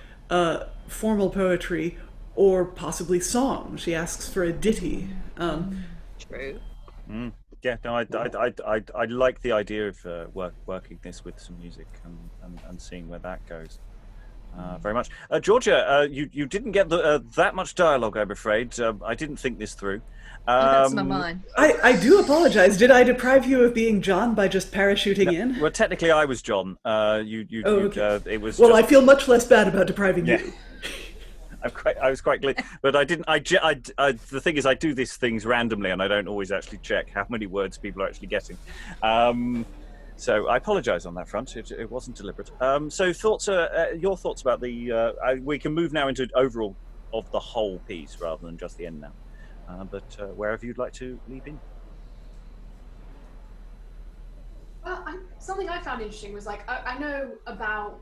formal poetry, or possibly song. She asks for a ditty. True. Yeah, no, I like the idea of working this with some music and seeing where that goes. Very much. Georgia, you didn't get that much dialogue, I'm afraid. I didn't think this through. That's not mine. I do apologize. Did I deprive you of being John by just parachuting in? Well, technically, I was John. Okay. It was. Well, just, I feel much less bad about depriving you. I was quite clear, but I didn't. The thing is, I do these things randomly, and I don't always actually check how many words people are actually getting. So I apologise on that front. It wasn't deliberate. So your thoughts about the? We can move now into overall of the whole piece rather than just the end now. But wherever you'd like to leap in. Well, something I found interesting was like I know about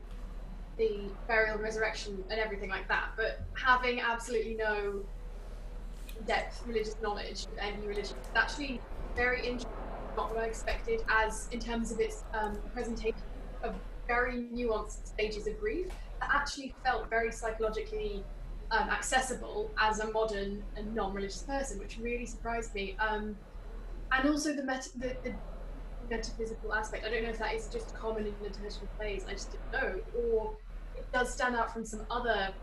the burial and resurrection and everything like that, but having absolutely no depth religious knowledge, any religion, it's actually very interesting. Not what I expected, as in terms of its presentation of very nuanced stages of grief, that actually felt very psychologically accessible as a modern and non-religious person, which really surprised me. And also the metaphysical aspect. I don't know if that is just common in liturgical plays. I just didn't know, or it does stand out from some other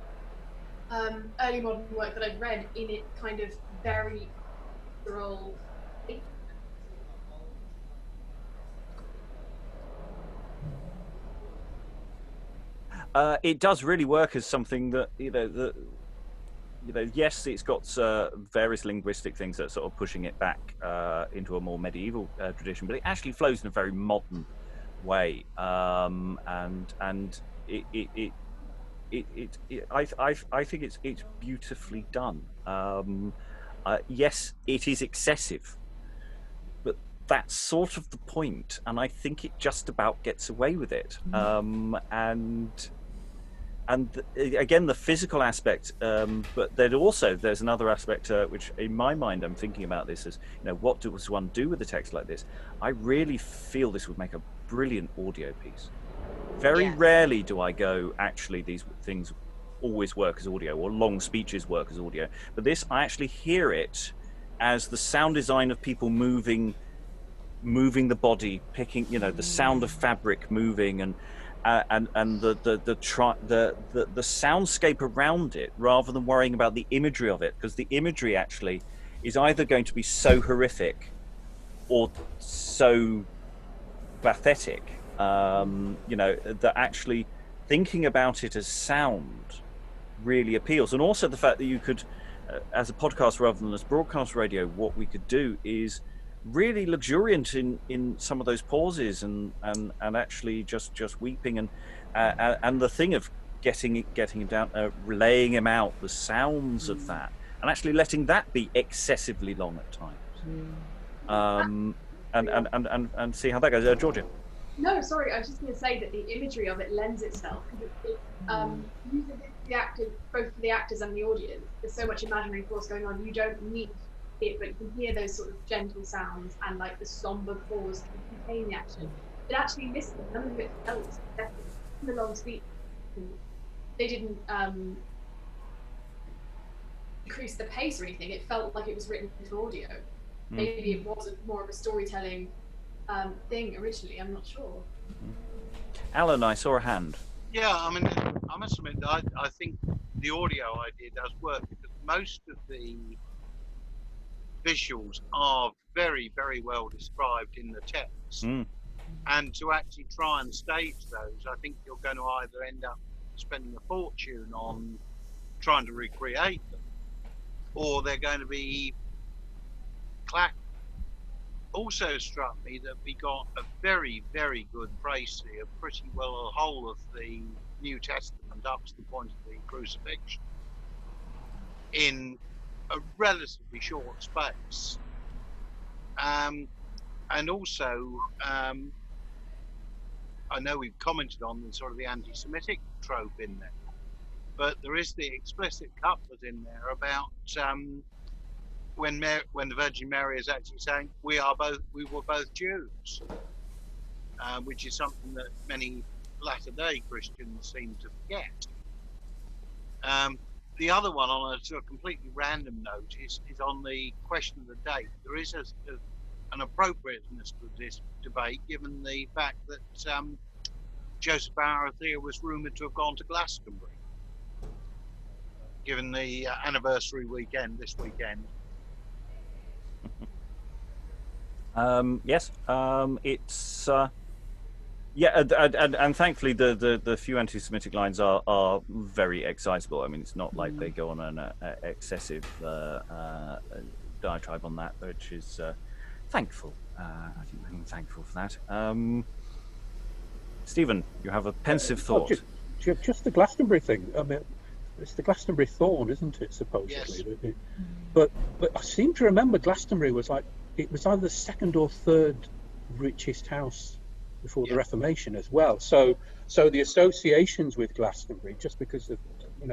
early modern work that I've read in it kind of very visceral. It does really work as something that yes, it's got various linguistic things that are sort of pushing it back into a more medieval tradition, but it actually flows in a very modern way, and I think it's beautifully done. Yes, it is excessive, but that's sort of the point, and I think it just about gets away with it. Again, the physical aspect, but there's another aspect which, in my mind, I'm thinking about this as, what does one do with a text like this? I really feel this would make a brilliant audio piece. Very rarely do I go, actually, these things always work as audio, or long speeches work as audio. But this, I actually hear it as the sound design of people moving the body, picking, the sound of fabric moving, and the soundscape around it, rather than worrying about the imagery of it, because the imagery actually is either going to be so horrific or so pathetic, that actually thinking about it as sound really appeals. And also the fact that you could, as a podcast rather than as broadcast radio, what we could do is really luxuriant in some of those pauses and actually just weeping and the thing of getting him down, laying him out, the sounds of that, and actually letting that be excessively long at times, and see how that goes. Georgia. No, sorry, I was just going to say that the imagery of it lends itself, because using the actors, both for the actors and the audience, there's so much imaginary force going on. You don't need it, but you can hear those sort of gentle sounds and like the somber pause to contain the action. But actually listening, none of it felt definitely in the long speech. They didn't increase the pace or anything. It felt like it was written for audio. Maybe it wasn't more of a storytelling thing originally. I'm not sure. Alan, I saw a hand. Yeah, I mean, I must admit, I think the audio idea does work, because most of the visuals are very, very well described in the text. And to actually try and stage those, I think you're going to either end up spending a fortune on trying to recreate them, or they're going to be clack. Also struck me that we got a very, very good précis of pretty well the whole of the New Testament up to the point of the crucifixion in a relatively short space. And also, I know we've commented on the sort of the anti-Semitic trope in there, but there is the explicit couplet in there about when the Virgin Mary is actually saying we were both Jews, which is something that many latter-day Christians seem to forget. The other one, on a sort of completely random note, is on the question of the date. There is an appropriateness to this debate, given the fact that Joseph Aramathia was rumoured to have gone to Glastonbury, given the anniversary weekend this weekend. Yes, it's and thankfully the few anti-Semitic lines are very excitable. I mean, it's not like they go on an excessive diatribe on that, which is thankful. I think I'm thankful for that. Stephen, you have a pensive thought. Just the Glastonbury thing. I mean, it's the Glastonbury thorn, isn't it? Supposedly, Yes. But I seem to remember Glastonbury was like, it was either the second or third richest house before the Reformation as well. So the associations with Glastonbury, just because of,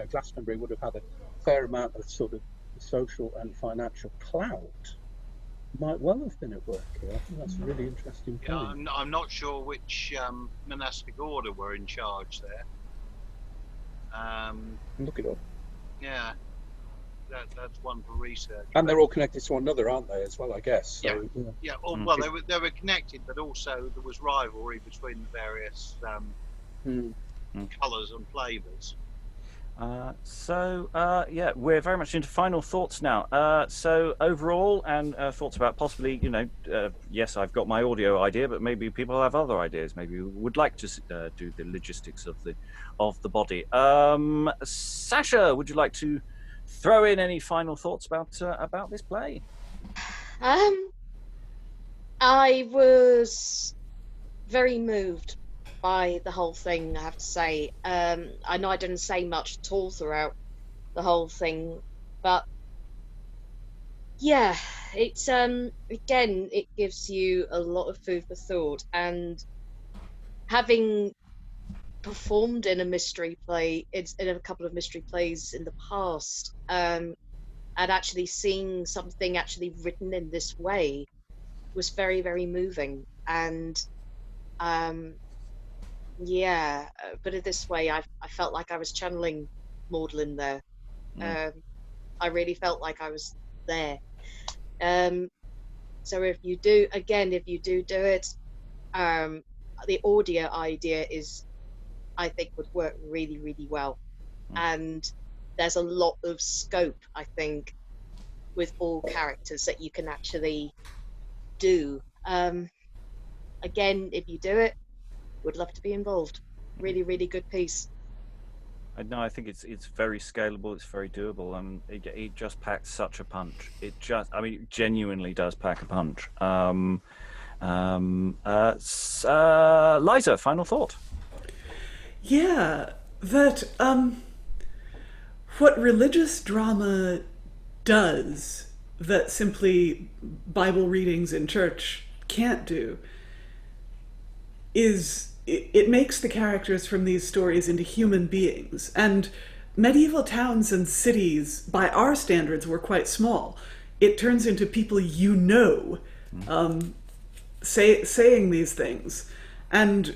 Glastonbury would have had a fair amount of sort of social and financial clout, might well have been at work here. I think that's a really interesting point. Yeah, I'm not sure which monastic order were in charge there. Look it up. Yeah, that's one for research. And they're all connected to one another, aren't they, as well, I guess? So, Yeah. Well, they were connected, but also there was rivalry between the various colours and flavours. We're very much into final thoughts now. So overall, and thoughts about possibly, yes, I've got my audio idea, but maybe people have other ideas. Maybe we would like to do the logistics of the body. Sascha, would you like to throw in any final thoughts about this play? I was very moved by the whole thing, I have to say. I know I didn't say much at all throughout the whole thing, but yeah, it's again, it gives you a lot of food for thought. And having performed in a mystery play, in a couple of mystery plays in the past, and actually seeing something actually written in this way was very, very moving. And put it this way, I felt like I was channeling Maudlyn there. I really felt like I was there. So if you do it, the audio idea is, I think, would work really, really well. And there's a lot of scope, I think, with all characters that you can actually do. Again, if you do it, would love to be involved. Really, really good piece. I think it's very scalable. It's very doable. It just packs such a punch. It genuinely does pack a punch. Liza, final thought. Yeah, that what religious drama does that simply Bible readings in church can't do is it makes the characters from these stories into human beings. And medieval towns and cities, by our standards, were quite small. It turns into people saying these things, and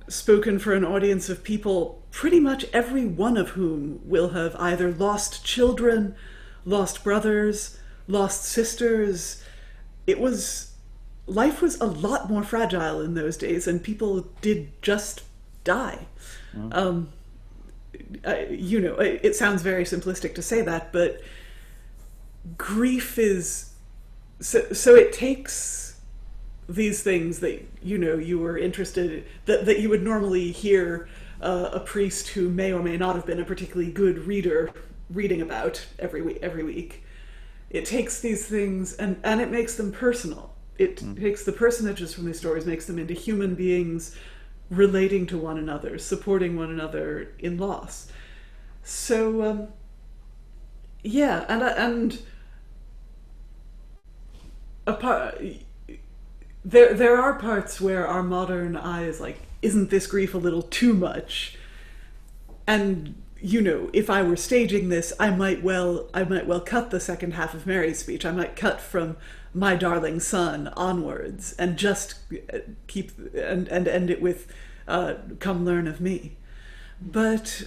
spoken for an audience of people, pretty much every one of whom will have either lost children, lost brothers, lost sisters. Life was a lot more fragile in those days, and people did just die. It sounds very simplistic to say that, but grief is so it takes these things that you were interested that you would normally hear a priest who may or may not have been a particularly good reader reading about every week. It takes these things and it makes them personal. It takes the personages from these stories, makes them into human beings relating to one another, supporting one another in loss. So and there are parts where our modern eye is like, isn't this grief a little too much? And you know, if I were staging this, I might well cut the second half of Mary's speech. I might cut from "my darling son" onwards, and just keep and end it with "come learn of me." But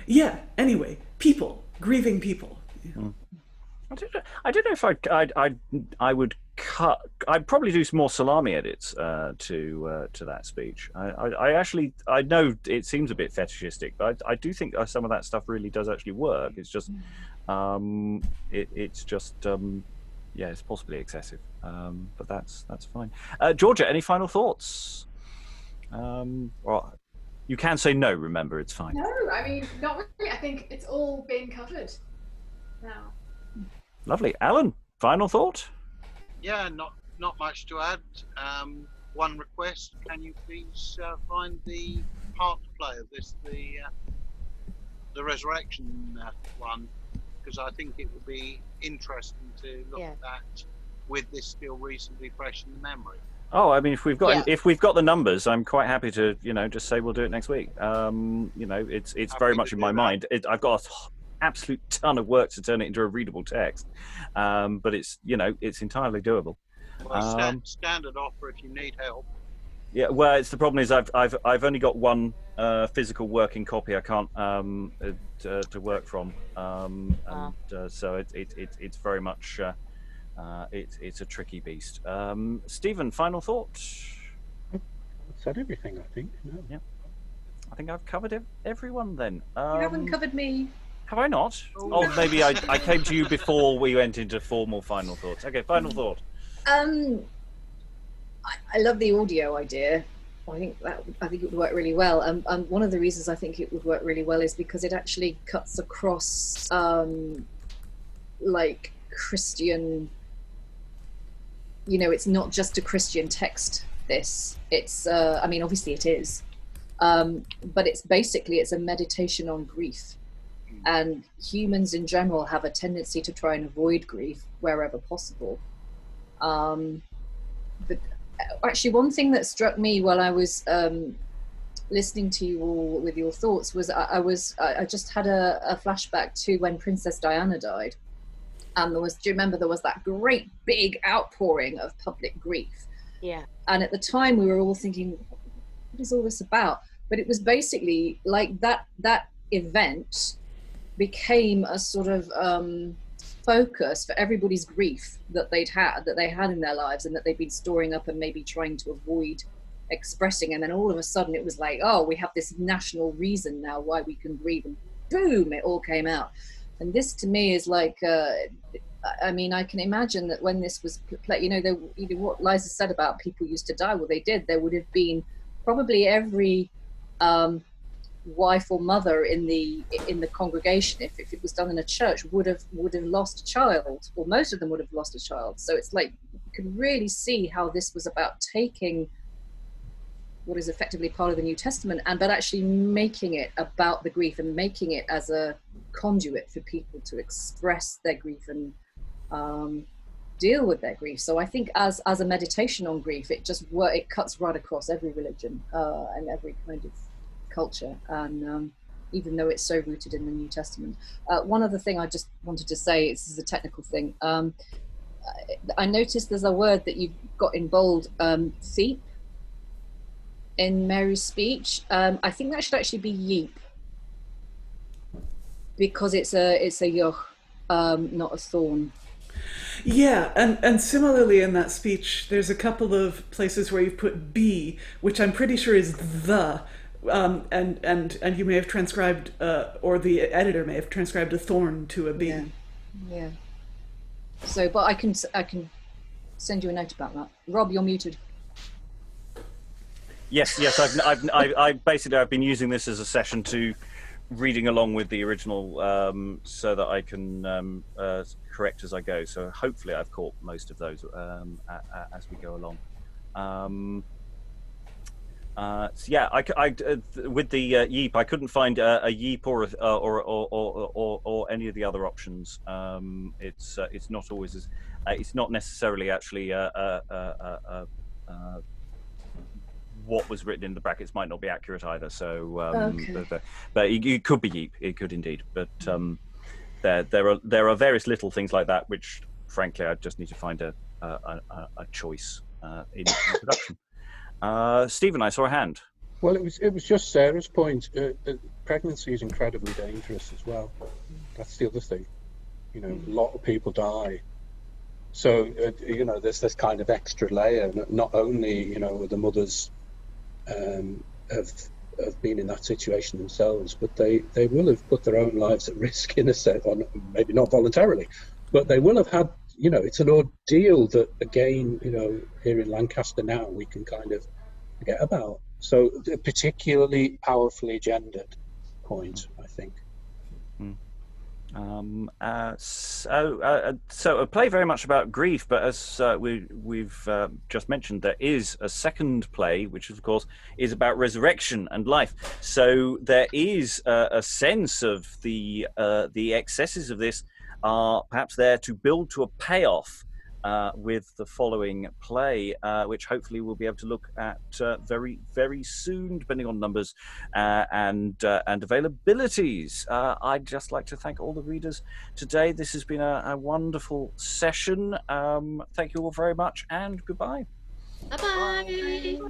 yeah. Anyway, people, grieving people. Yeah. I don't know if I would cut. I'd probably do some more salami edits to that speech. I know it seems a bit fetishistic, but I do think some of that stuff really does actually work. It's just yeah, it's possibly excessive, but that's fine. Georgia, any final thoughts? Well, you can say no. Remember, it's fine. No, I mean, not really. I think it's all been covered now. Lovely. Alan, final thought? Yeah, not much to add. One request: can you please find the part to play of this, the resurrection one, because I think it would be interesting to look at that with this still reasonably fresh in the memory. Oh, I mean, if we've got the numbers, I'm quite happy to just say we'll do it next week. It's very much in my mind. I've got absolute ton of work to turn it into a readable text, but it's entirely doable. Well, standard offer if you need help. Yeah, well, it's the problem is I've only got one physical working copy I can't to work from, so it's very much it's a tricky beast. Stephen, final thought? I've said everything, I think. No. Yeah, I think I've covered everyone then. You haven't covered me. Have I not? Oh, maybe I came to you before we went into formal final thoughts. Okay, final thought. I love the audio idea. I think it would work really well. And one of the reasons I think it would work really well is because it actually cuts across like Christian. It's not just a Christian text. It's I mean, obviously it is, but it's a meditation on grief. And humans in general have a tendency to try and avoid grief wherever possible. But actually, one thing that struck me while I was listening to you all with your thoughts was I just had a flashback to when Princess Diana died. And do you remember there was that great big outpouring of public grief? Yeah. And at the time we were all thinking, what is all this about? But it was basically like that event became a sort of focus for everybody's grief that they had in their lives and that they'd been storing up and maybe trying to avoid expressing. And then all of a sudden it was like, oh, we have this national reason now why we can grieve, and boom, it all came out. And this to me is like, I mean, I can imagine that when this was played, what Liza said about people used to die, well, they did. There would have been probably every wife or mother in the congregation, if it was done in a church, would have lost a child, or most of them would have lost a child. So it's like you can really see how this was about taking what is effectively part of the New Testament, but actually making it about the grief and making it as a conduit for people to express their grief and deal with their grief. So I think as a meditation on grief, it cuts right across every religion and every kind of culture, and even though it's so rooted in the New Testament. One other thing I just wanted to say, this is a technical thing. I noticed there's a word that you've got in bold, "theep," in Mary's speech. I think that should actually be "yeep," because it's a yoch, not a thorn. Yeah, and similarly in that speech, there's a couple of places where you've put "be," which I'm pretty sure is "the." And you may have transcribed, or the editor may have transcribed a thorn to a bee. Yeah. So, but I can send you a note about that. Rob, you're muted. Yes. I've been using this as a session to reading along with the original, so that I can correct as I go. So hopefully I've caught most of those as we go along. So yeah, with the yeep, I couldn't find a yeep or any of the other options. It's not always as it's not necessarily actually what was written in the brackets might not be accurate either. So, Okay. but it could be Yeep. It could indeed. But there are various little things like that, which, frankly, I just need to find a choice in production. Stephen, I saw a hand. Well, it was just Sarah's point. Pregnancy is incredibly dangerous as well. That's the other thing. You know, a lot of people die. So, you know, there's this kind of extra layer. Not only, you know, the mothers have been in that situation themselves, but they will have put their own lives at risk in a sense, or maybe not voluntarily, but they will have had, you know, it's an ordeal that, again, you know, here in Lancaster now, we can kind of forget about. So, a particularly powerfully gendered point, I think. So a play very much about grief, but as we've just mentioned, there is a second play, which of course is about resurrection and life. So there is a sense of the excesses of this are perhaps there to build to a payoff with the following play, which hopefully we'll be able to look at very, very soon, depending on numbers and availabilities. I'd just like to thank all the readers today. This has been a wonderful session. Thank you all very much, and goodbye. Bye-bye.